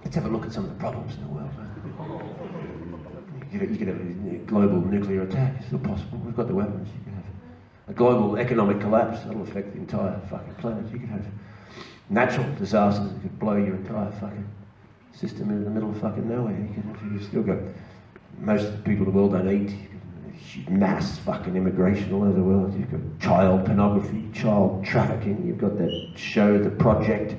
Let's have a look at some of the problems in the world. You could have a global nuclear attack, it's still possible. We've got the weapons. You could have a global economic collapse, that'll affect the entire fucking planet. You could have natural disasters that could blow your entire fucking system in the middle of fucking nowhere. You still got, most people in the world don't eat. Mass fucking immigration all over the world. You've got child pornography, child trafficking. You've got that show, The Project.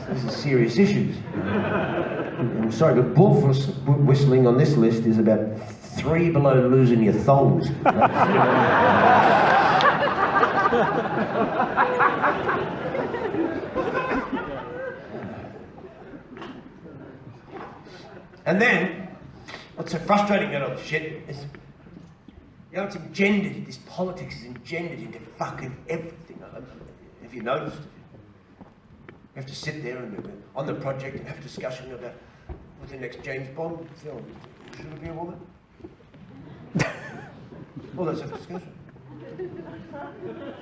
This is serious issues. I'm sorry, but wolf whistling on this list is about 3 below losing your thongs. And then, what's so frustrating about all this shit is, you know, it's engendered, this politics is engendered into fucking everything. Have you noticed? You have to sit there and on the project and have a discussion about what's the next James Bond film. Should it be a woman? Well, let's have a discussion.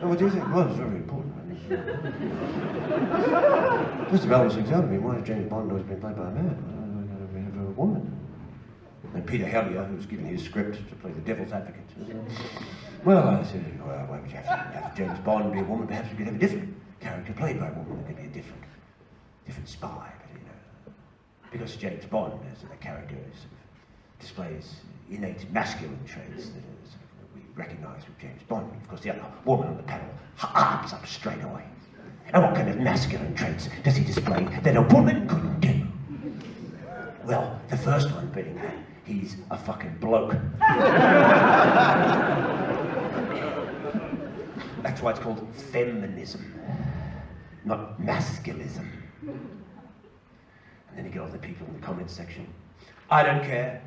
Oh, what do you think? Well, it's very important. Just about this example, why has James Bond always been played by a man? We have a woman. And Peter Hellier, who was given his script to play the devil's advocate. Well, I said, well, why would you have James Bond be a woman? Perhaps we could have a different character played by a woman. It could be a different spy, but you know, because James Bond as a character displays innate masculine traits that we recognise with James Bond. Of course, the other woman on the panel arms up straight away. And what kind of masculine traits does he display that a woman couldn't do? Well, the first one being that he's a fucking bloke. That's why it's called feminism, not masculism. And then you get all the people in the comments section. I don't care.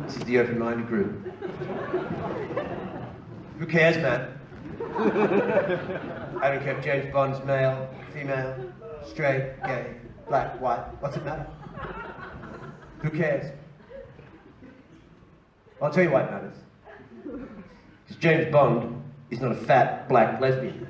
This is the open-minded group. Who cares, man? I don't care if James Bond's male, female, straight, gay, black, white. What's it matter? Who cares? I'll tell you why it matters. Because James Bond is not a fat, black lesbian.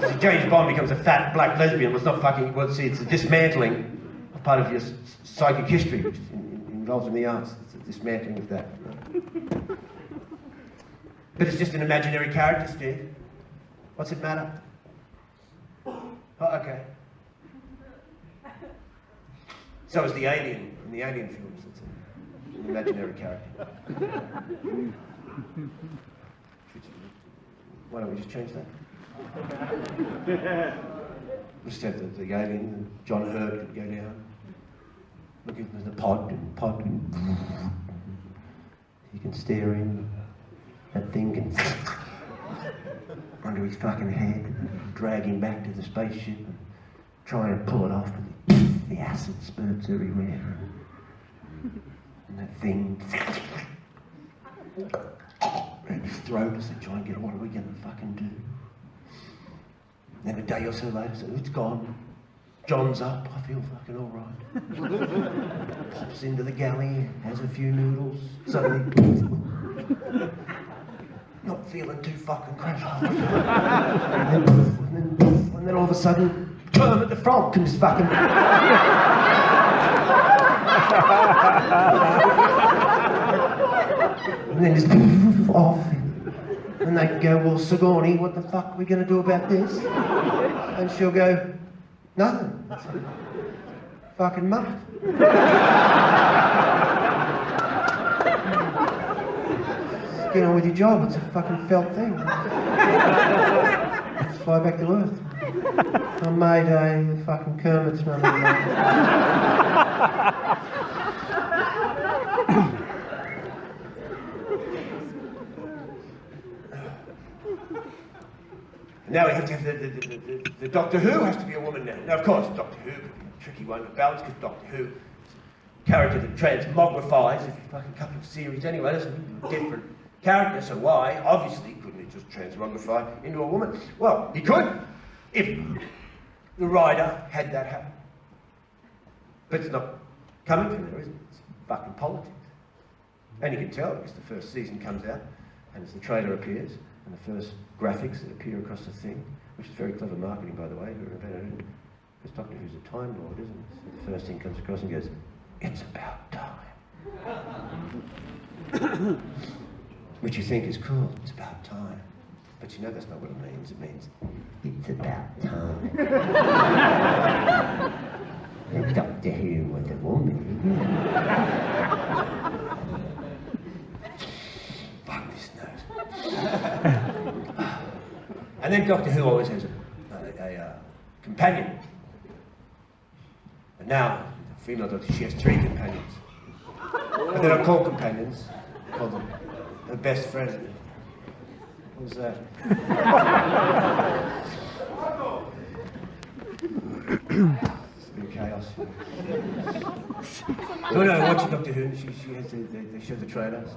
See, James Bond becomes a fat, black lesbian. Well, it's not fucking, well, see, it's a dismantling of part of your psychic history, which is involved in the arts. It's a dismantling of that. But it's just an imaginary character, Steve. What's it matter? Oh, okay. So is the alien in the Alien films. It's an imaginary character. Why don't we just change that? We just have the alien, and John Hurt could go down, look at the pod, and he can stare in, that thing can under his fucking head, drag him back to the spaceship, and try and pull it off, but the acid spurts everywhere, and that thing around his throat as they try and get, what are we gonna fucking do? Then a day or so later, so it's gone. John's up, I feel fucking all right. Pops into the galley, has a few noodles, suddenly, not feeling too fucking crashed. And then all of a sudden, Kermit the Frog comes fucking. And then just off. And they go, well, Sigourney, what the fuck are we going to do about this? And she'll go, Nothing. That's it. Fucking mutt. Get on with your job, it's a fucking felt thing. Let's fly back to Earth. On May Day, the fucking Kermit's running around. Now we have to have the Doctor Who has to be a woman now. Now, of course, Doctor Who could be a tricky one to balance because Doctor Who is a character that transmogrifies every fucking couple of series anyway. That's a different character, so why? Obviously, couldn't he just transmogrify into a woman? Well, he could, if the writer had that happen. But it's not coming from there, is it? It's fucking politics. And you can tell because the first season comes out, and as the trailer appears, and the first graphics that appear across the thing, which is very clever marketing, by the way. Because Doctor Who's a Time Lord, isn't it? So the first thing comes across and goes, "It's about time." Which you think is cool, it's about time. But you know that's not what it means. It means, it's about time. And Doctor Who was a woman. Fuck this nose. And then Doctor Who always has a companion. And now, the female Doctor, she has 3 companions. And they're not called companions, they call them her best friend. What was that? It's a bit of chaos. No, watching Doctor Who, she has they show the trailers.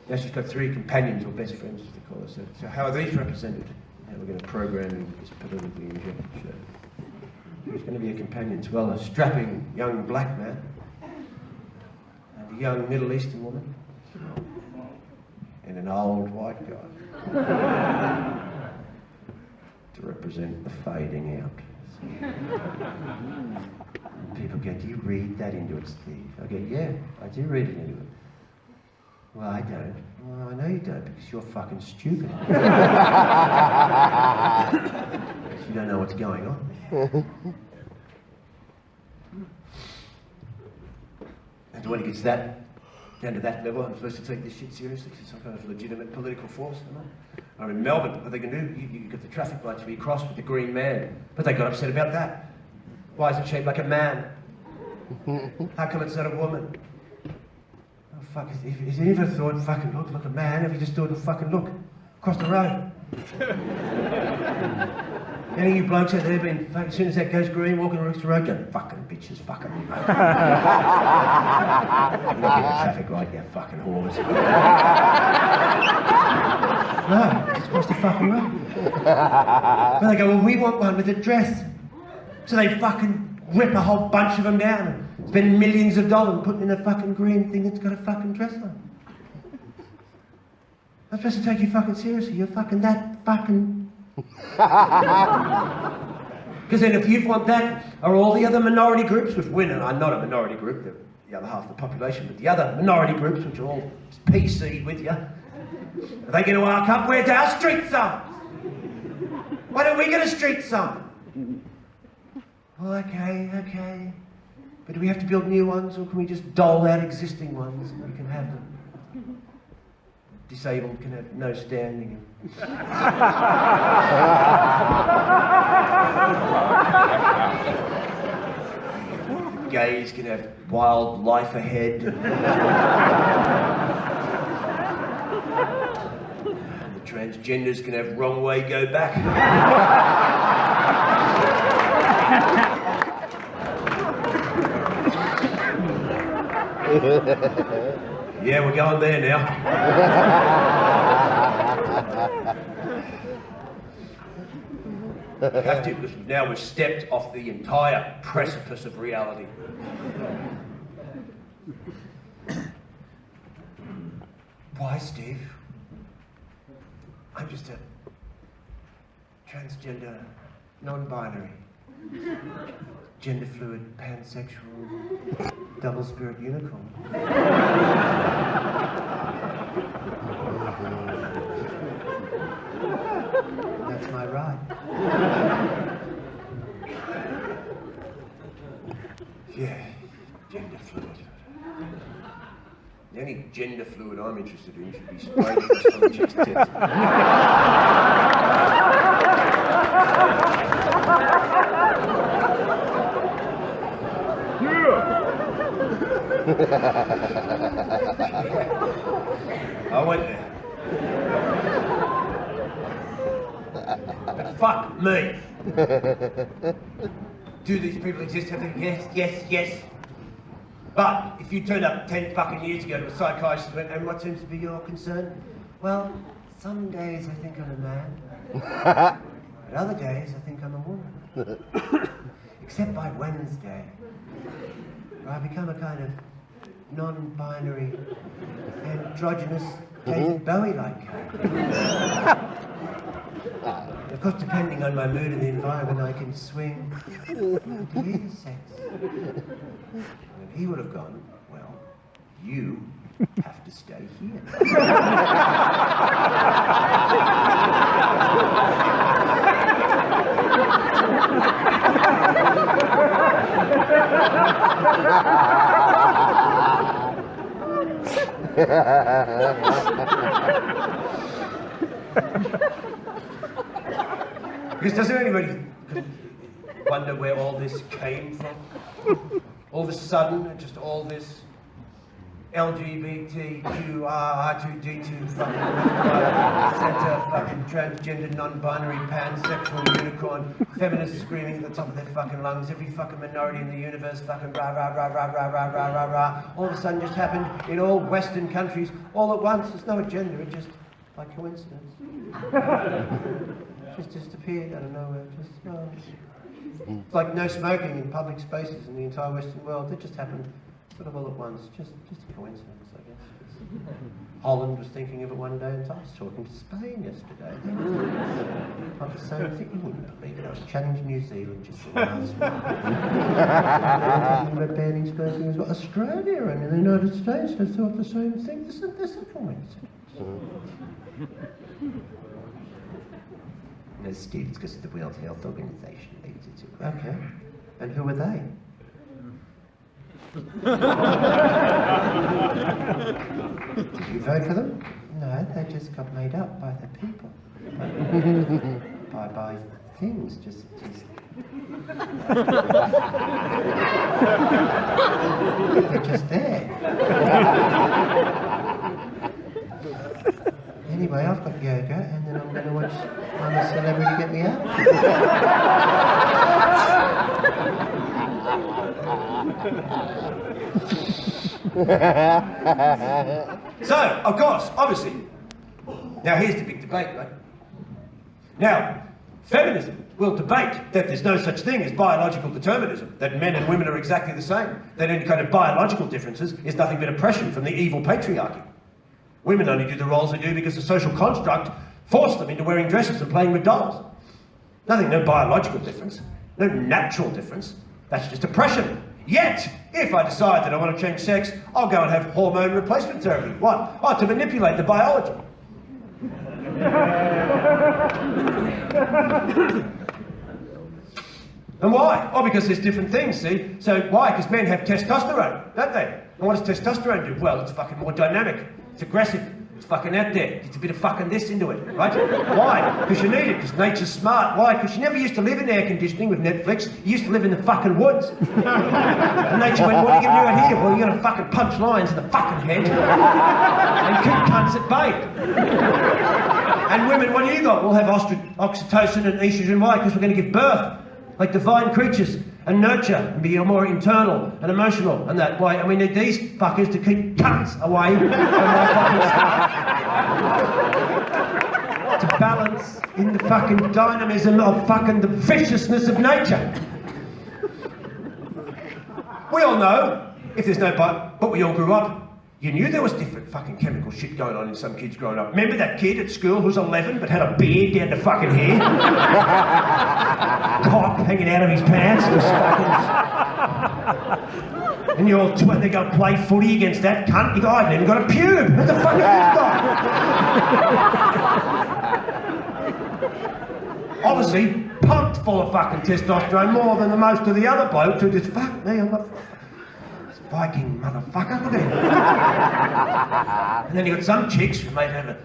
Now she's got 3 companions, or best friends as they call her. So how are these represented? How we're going to program this politically injected show. Who's going to be a companion? Well, a strapping young black man and a young Middle Eastern woman and an old white guy to represent the fading out. And people go, "Do you read that into it, Steve?" I go, "Yeah, I do read it into it." "Well, I don't." "Well, I know you don't because you're fucking stupid." Because you don't know what's going on. And when it gets down to that level, I'm supposed to take this shit seriously because it's some kind of legitimate political force, am I? Or in Melbourne, what they can do, you got the traffic lights where you cross with the green man. But they got upset about that. Why is it shaped like a man? How come it's not a woman? Oh, fuck, has he ever thought, fucking look like a man? Have you just thought, fucking look, across the road? Any of you blokes out there been, as soon as that goes green, walking across the road, going, "Fucking bitches, fucking me, mate." Look at the traffic light, you fucking whores. No, just across the fucking road. But they go, "Well, we want one with a dress." So they fucking rip a whole bunch of them down and spend millions of dollars putting in a fucking green thing that's got a fucking dress on. I'm supposed to take you fucking seriously. You're fucking that fucking... Because then if you want that, are all the other minority groups, which women are not a minority group, they're the other half of the population, but the other minority groups, which are all PC'd with you, are they going to arc up? "Where's our street songs? Why don't we get a street song?" "Well, okay. But do we have to build new ones, or can we just dole out existing ones and we can have them? Disabled can have no standing. The gays can have wild life ahead. And the transgenders can have wrong way go back. Yeah, we're going there now. We have to, because now we've stepped off the entire precipice of reality. Why, Steve? I'm just a transgender, non-binary, gender fluid, pansexual, double spirit unicorn. That's my ride. The only gender fluid I'm interested in should be sprayed across some chick's tits. I went there. But fuck me. Do these people exist? I think yes, yes, yes. But if you turned up 10 fucking years ago to a psychiatrist and went, and what seems to be your concern? Well, some days I think I'm a man. But other days I think I'm a woman. Except by Wednesday, where I become a kind of non-binary, androgynous, David Bowie-like character. Of course, depending on my mood and the environment, I can swing to either sex. And he would have gone, well, you have to stay here. Because doesn't anybody wonder where all this came from? All of a sudden, just all this LGBTQR2D2 fucking center, fucking transgender, non-binary, pansexual, unicorn, feminists screaming at the top of their fucking lungs, every fucking minority in the universe fucking rah rah rah rah rah rah rah rah rah. All of a sudden just happened in all Western countries all at once. There's no agenda, it just by coincidence. Just disappeared out of nowhere. It's like no smoking in public spaces in the entire Western world. It just happened sort of all at once. Just a coincidence, I guess. Holland was thinking of it one day, and I was talking to Spain yesterday. Not the same thing. You wouldn't believe it. I was chatting to New Zealand just last week. Thinking about banning smoking as well. Australia and the United States have thought the same thing. This is a coincidence. No, Steve, it's because of the World Health Organization. Okay. And who are they? Did you vote for them? No, they just got made up by the people. by things, just... They're just there. Anyway, I've got yoga, and then I'm going to watch I'm a Celebrity Get Me Out. So, of course, obviously, now here's the big debate, right? Now, feminism will debate that there's no such thing as biological determinism, that men and women are exactly the same, that any kind of biological differences is nothing but oppression from the evil patriarchy. Women only do the roles they do because the social construct forced them into wearing dresses and playing with dolls. Nothing, no biological difference, no natural difference. That's just oppression. Yet, if I decide that I want to change sex, I'll go and have hormone replacement therapy. What? Oh, to manipulate the biology. And why? Oh, because there's different things, see? So why? Because men have testosterone, don't they? And what does testosterone do? Well, it's fucking more dynamic. It's aggressive. It's fucking out there. It's a bit of fucking this into it, right? Why? Because you need it, because nature's smart. Why? Because you never used to live in air conditioning with Netflix. You used to live in the fucking woods. And nature went, what are you going to do out here? Well, you're going to fucking punch lions in the fucking head and keep cunts at bay. And women, what do you got? We'll have oxytocin and estrogen. Why? Because we're going to give birth like divine creatures and nurture and be more internal and emotional and that. Why? And we need these fuckers to keep cunts away from my fucking stuff. To balance in the fucking dynamism of fucking the viciousness of nature. We all know, if there's no but we all grew up. You knew there was different fucking chemical shit going on in some kids growing up. Remember that kid at school who was 11 but had a beard down to fucking hair? Cock hanging out of his pants. And you're all they go play footy against that cunt. You go, I've never got a pube. What the fuck have you got? Obviously, pumped full of fucking testosterone more than the most of the other blokes who just, fuck me, I'm not... Viking motherfucker, look at him. And then you got some chicks who might have a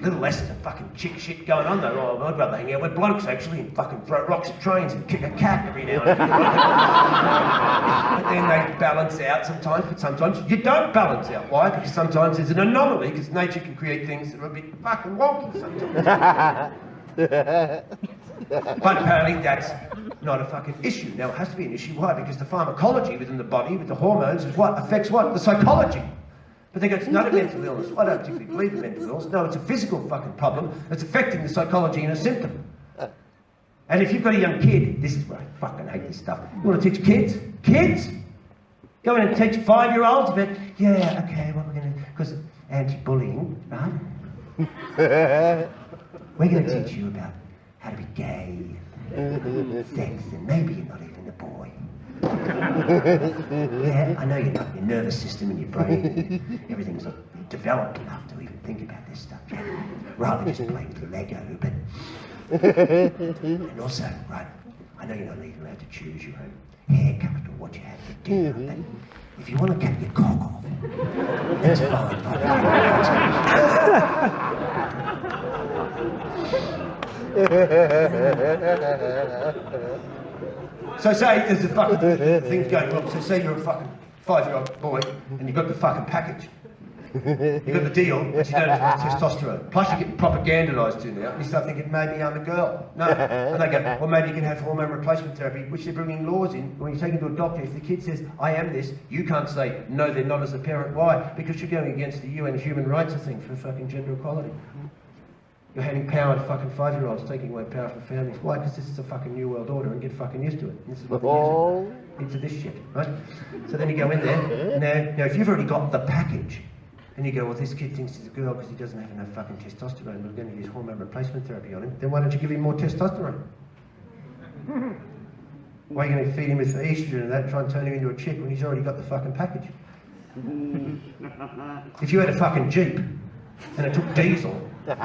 little less of fucking chick shit going on though. Oh, I'd rather hang out with blokes actually and fucking throw rocks at trains and kick a cat every now and then. But then they balance out sometimes, but sometimes you don't balance out. Why? Because sometimes there's an anomaly, because nature can create things that are a bit fucking wonky sometimes. But apparently that's not a fucking issue. Now it has to be an issue. Why? Because the pharmacology within the body, with the hormones, is what affects what? The psychology. But they go, it's not a mental illness. I don't particularly believe in mental illness. No, it's a physical fucking problem that's affecting the psychology and a symptom. And if you've got a young kid, this is where I fucking hate this stuff. You want to teach kids? Kids? Go in and teach 5-year-olds about, yeah, okay, what we're going to, because anti-bullying, right? We're going to teach you about how to be gay, sex, and maybe you're not even a boy. Yeah, I know you're not. Your nervous system and your brain, everything's developed enough to even think about this stuff. Yeah. Rather just play with Lego, but... And also, right, I know you're not even allowed to choose your own haircut or what you have for dinner, but if you want to cut your cock off, that's fine. So say there's a fucking thing's going wrong. So say you're a fucking 5-year-old boy and you've got the fucking package. You've got the deal, but you don't have testosterone. Plus you're getting propagandised to now. And you start thinking, maybe I'm a girl. No. And they go, well, maybe you can have hormone replacement therapy, which they're bringing laws in. When you take him to a doctor, if the kid says, I am this, you can't say, no, they're not as a parent. Why? Because you're going against the UN human rights thing for fucking gender equality. You're handing power to fucking 5-year-olds, taking away power from families. Why? Because this is a fucking new world order and get fucking used to it. And this is what they're using. Into this shit, right? So then you go in there, now if you've already got the package, and you go, well, this kid thinks he's a girl because he doesn't have enough fucking testosterone, we're going to use hormone replacement therapy on him, then why don't you give him more testosterone? Why are you going to feed him with estrogen and that, try and turn him into a chick when he's already got the fucking package? If you had a fucking Jeep, and it took diesel, but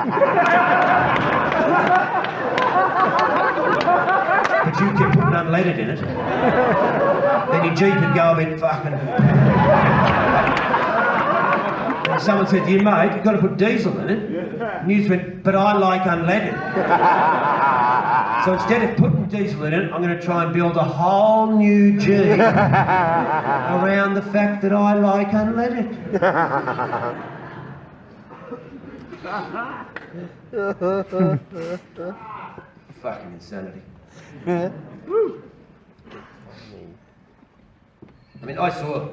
you kept putting unleaded in it, then your Jeep would go a bit fucking... And someone said to you, mate, you've got to put diesel in it. And you just went, but I like unleaded. So instead of putting diesel in it, I'm going to try and build a whole new Jeep around the fact that I like unleaded. Fucking insanity. I mean, I saw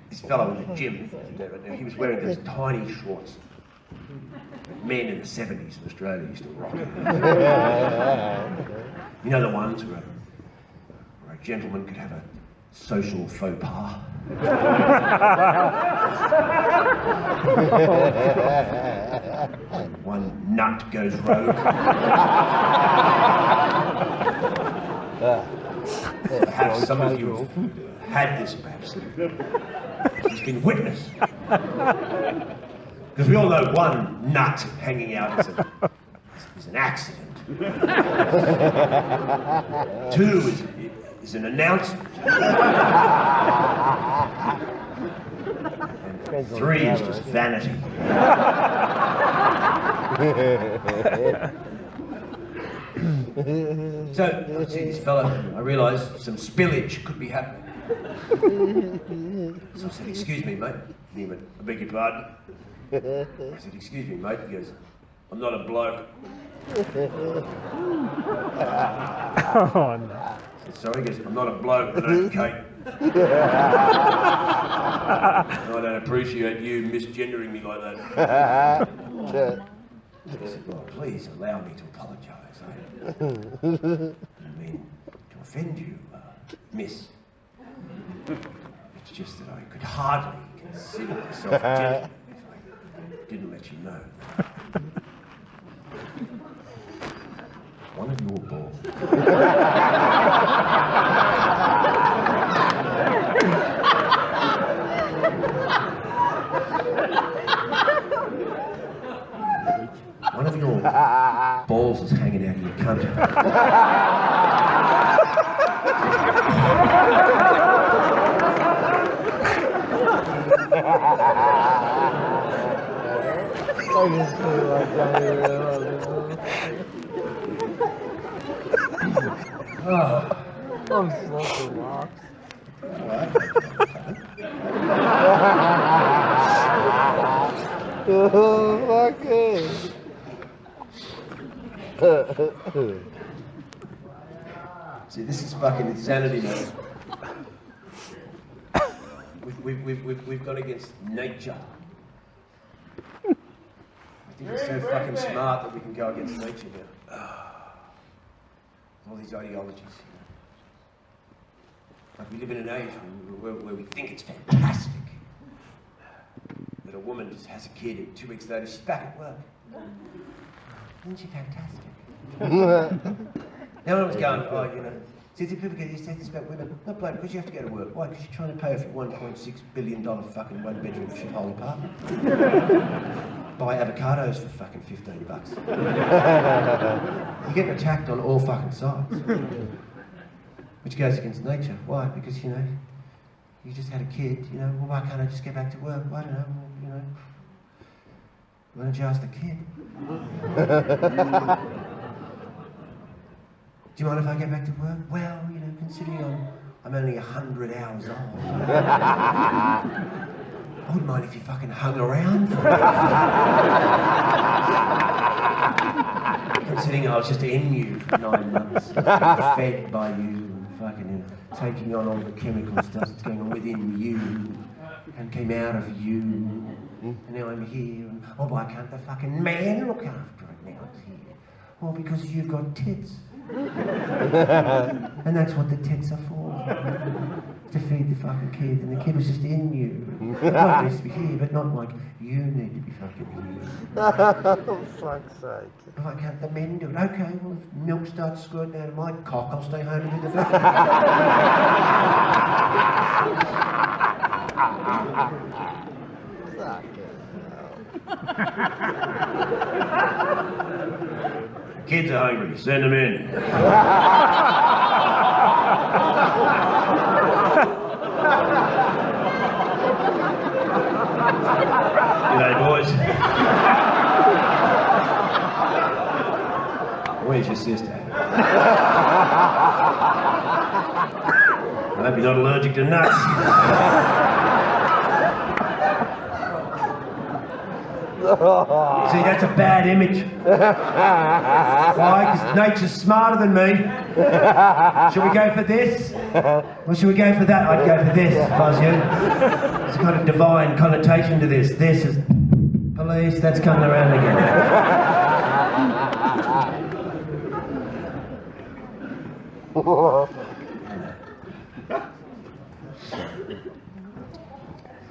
this fellow in the gym. He was wearing those tiny shorts. Men in the 70s in Australia used to rock them. You know the ones where a gentleman could have a social faux pas. One nut goes rogue. Perhaps some of you have had this, perhaps. It's been witnessed. Because we all know one nut hanging out is an accident. 2 is an announcement. And 3 is just vanity. So, I see this fellow, I realised some spillage could be happening. So I said, excuse me, mate. And he went, I beg your pardon. I said, excuse me, mate. He goes, I'm not a bloke. Oh, no. I said, sorry, he goes, I'm not a bloke, I don't Kate. I don't appreciate you misgendering me like that. I said, well, please allow me to apologise. I didn't mean to offend you, miss. It's just that I could hardly consider myself a gentleman if I didn't let you know. One of your balls. One of your balls is hanging out of your cunt. just feel like I'm so relaxed. Oh, fuck it. See, this is fucking insanity, man. We've gone against nature. I think it's so fucking smart that we can go against nature now. All these ideologies. Like we live in an age where we think it's fantastic that a woman just has a kid and 2 weeks later she's back at work. Isn't she fantastic? Now everyone's going, oh, you know, see, people get used to say this about women. Not bloke, because you have to go to work. Why? Because you're trying to pay off your $1.6 billion fucking 1-bedroom shithole apartment. Buy avocados for fucking $15. You're getting attacked on all fucking sides. Which goes against nature. Why? Because, you know, you just had a kid, you know, well, why can't I just get back to work? Well, I don't know, well, you know, why don't you ask the kid? Do you mind if I get back to work? Well, you know, considering I'm only 100 hours old. I wouldn't mind if you fucking hung around for it. Considering I was just in you for 9 months, fed by you, and fucking, you know, taking on all the chemical stuff that's going on within you, and came out of you, and now I'm here, and oh, why can't the fucking man look after it now it's here? Well, because you've got tits. And that's what the tits are for. To feed the fucking kid, and the kid was just in you. The bloke needs to be here, but not like you need to be fucking here. For fuck's sake. Why can't the men do it? Okay, well if milk starts squirting out of my cock, I'll stay home and do the fucking Kids are hungry, send them in. G'day, boys. Where's your sister? I hope you're not allergic to nuts. See, that's a bad image. Why? Because nature's smarter than me. Should we go for this? Or should we go for that? I'd go for this if I was you. There's kind of divine connotation to this. This is police, that's coming around again.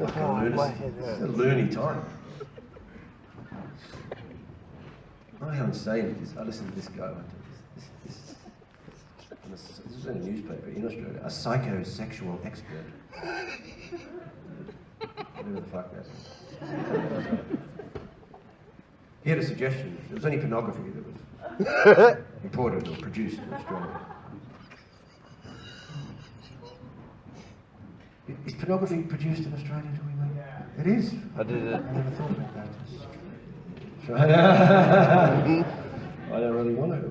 It's a loony time. I haven't seen this. I listened to this guy. This is in a newspaper in Australia. A psychosexual expert. Whatever the fuck that is. He had a suggestion. There was any pornography that was imported or produced in Australia. Is pornography produced in Australia, do we know? Yeah. It is? I did it. I never thought about that. I don't really want to.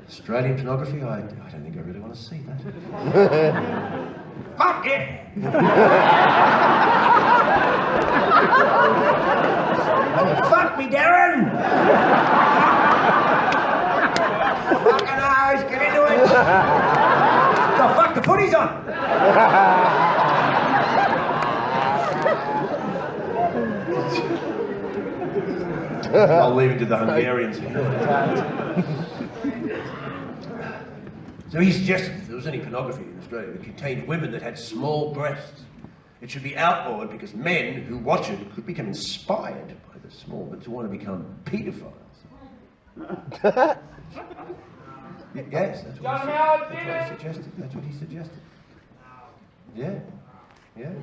Australian pornography? I don't think I really want to see that. Fuck it! Fuck me, Darren! Fucking eyes, get into it! The fuck, the footy's on! I'll leave it to the Hungarians here. So he suggested if there was any pornography in Australia that contained women that had small breasts, it should be outlawed because men who watch it could become inspired by the small, but to want to become paedophiles. Yes, that's what he suggested. That's what he suggested. Yeah. Yeah.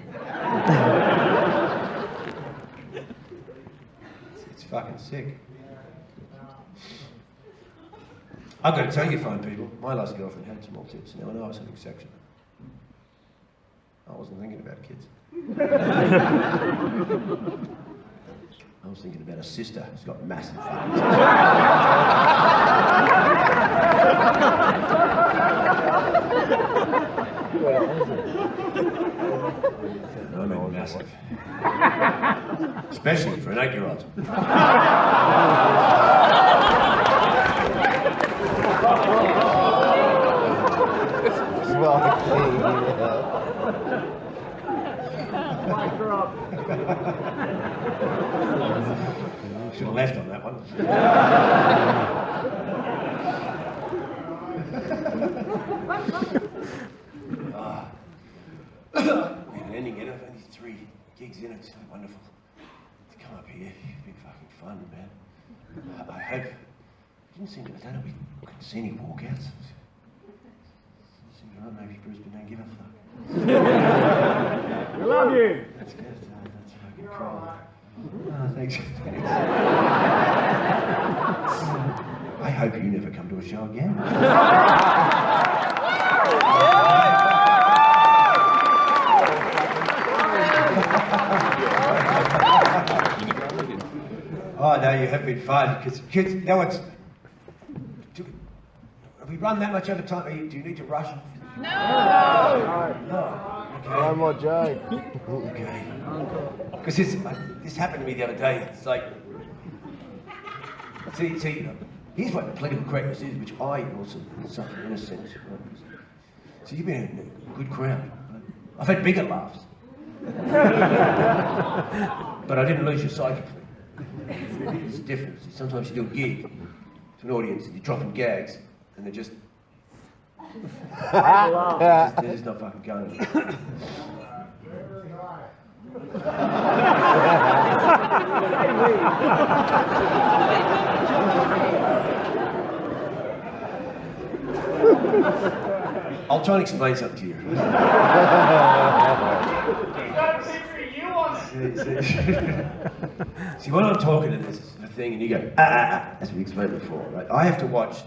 It's fucking sick. I've got to tell you, fine people, my last girlfriend had small tits. Now I know I was having sex with her. wasn't thinking about kids. I was thinking about a sister who's got massive fucking I mean massive. Especially for an 8-year-old. Should have left on that one. We have an ending in it, only 3 gigs in it, it's so wonderful. To come up here, it's been fucking fun, man. I hope. Didn't seem to, I don't know, we couldn't see any walkouts. Seems right, maybe Brisbane don't give a fuck. We love you. That's good, that's fucking cool. Oh, thanks. I hope you never come to a show again. Oh no, you have been fun, because kids, you know what's... Have we run that much over time? Do you need to rush? No! Okay. One more joke. Okay. Because this happened to me the other day. It's like, see, here's what political correctness is, which I also suffer in a sense. So you've been in a good crowd. Right? I've had bigger laughs. But I didn't lose you psychically. It's different. Sometimes you do a gig to an audience and you're dropping gags and they're just... they're just not fucking going. I'll try and explain something to you. See, when I'm talking to this thing and you go, as we explained before, right? I have to watch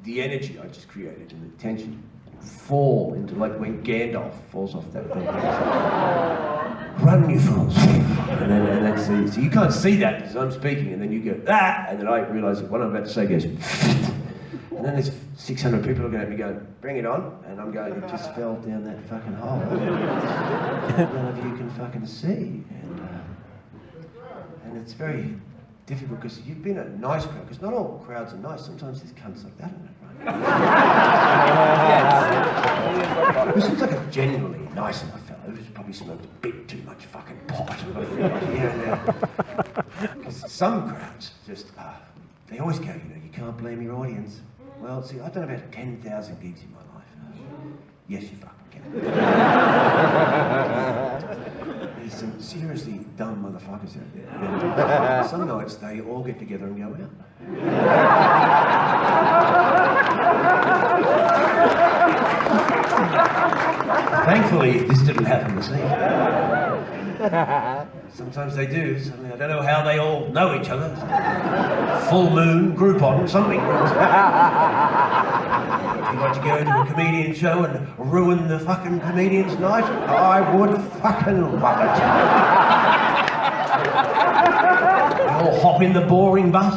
the energy I just created and the tension fall into, like when Gandalf falls off that thing. Run, you fools. And then so you can't see that because I'm speaking, and then you go, and then I realise that what I'm about to say goes, and then there's 600 people looking at me going, bring it on, and I'm going, it just fell down that fucking hole. None of you can fucking see. And it's very difficult because you've been a nice crowd, because not all crowds are nice. Sometimes there's cunts like that in it, right? This looks like a genuinely nice enough fellow who's probably smoked a bit too much fucking pot. Because some crowds just, they always go, you can't blame your audience. Well, see, I've done about 10,000 gigs in my life. Yes, you fucking can. There's some seriously dumb motherfuckers out there. And some nights they all get together and go out. Thankfully, this didn't happen this evening. Sometimes they do. Suddenly, I don't know how they all know each other. Full moon, Groupon, something. If you want to go to a comedian show and ruin the fucking comedian's night, I would fucking love it. They all hop in the boring bus.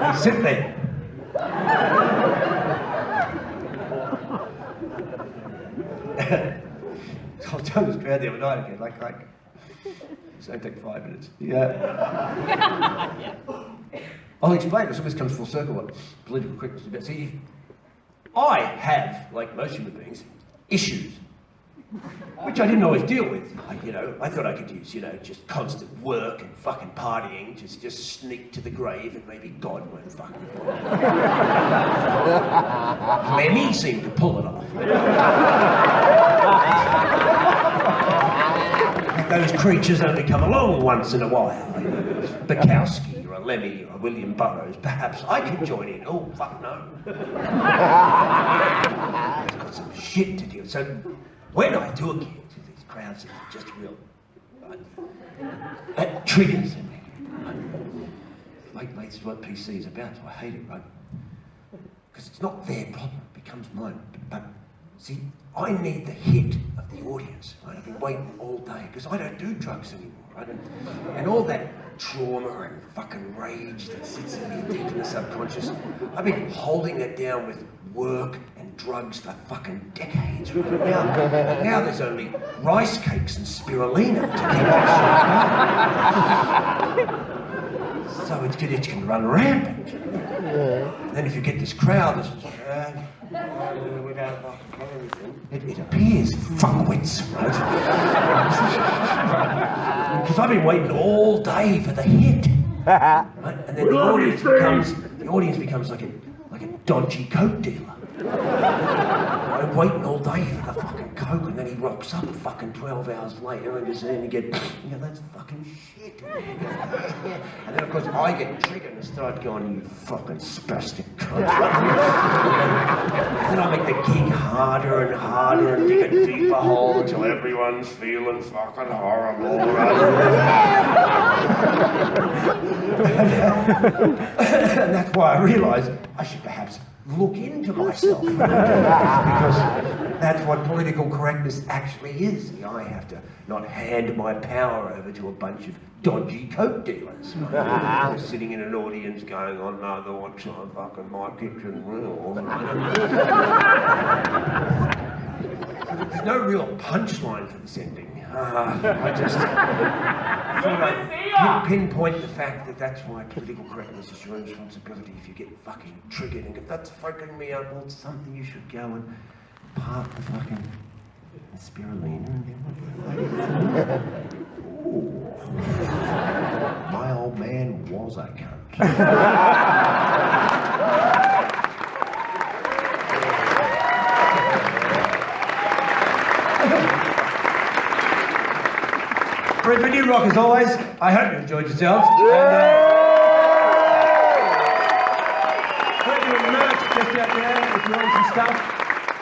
They sit there. I was telling this crowd the other night again, like, it's only take 5 minutes. Yeah. I'll explain, because this comes full circle what political correctness is about. See, I have, like most human beings, issues, which I didn't always deal with. I thought I could use, just constant work and fucking partying, just sneak to the grave and maybe God won't fucking fall. Lemmy seemed to pull it off. Those creatures only come along once in a while. Bukowski or a Lemmy or a William Burroughs, perhaps I could join in. Oh, fuck no. I've got some shit to do. So when I do a gig to these crowds, it's just real. That triggers in me. Like, this is what PC is about, so I hate it, right? Because it's not their problem, it becomes mine. But See, I need the hit of the audience. Right? I've been waiting all day because I don't do drugs anymore. Right? And all that trauma and fucking rage that sits in me deep in the subconscious, I've been holding it down with work and drugs for fucking decades. Right? Now there's only rice cakes and spirulina to keep that shit going. So it can run rampant. Then if you get this crowd that's it appears fuckwits, right? Because I've been waiting all day for the hit, right? And then the audience becomes like a dodgy coke dealer. I'm waiting all day for the fucking coke, and then he rocks up fucking 12 hours later, and you get, that's fucking shit. And then of course I get triggered and start going, you fucking spastic cunt. And then I make the gig harder and harder and dig a deeper hole until everyone's feeling fucking horrible. And that's why I realised I should perhaps look into myself. Because that's what political correctness actually is. I have to not hand my power over to a bunch of dodgy coke dealers. They're sitting in an audience going, oh no, they want some fucking my kitchen rule. There's no real punchline for this ending. I just thought I'd pinpoint the fact that that's why political correctness is your own responsibility. If you get fucking triggered and go, that's fucking me up, well, it's something you should go and park the fucking spirulina and then ooh. My old man was a cunt. Brisbane, you rock as always. I hope you enjoyed yourselves. Plenty of merch just out there if you want some stuff.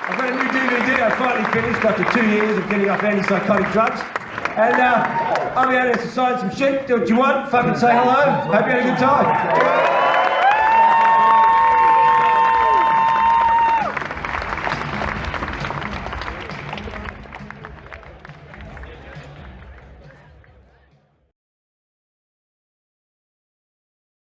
I've got a new DVD I finally finished after 2 years of getting off antipsychotic drugs. And I'll be able to sign some shit, do what you want, fucking say hello. Hope you had a good time.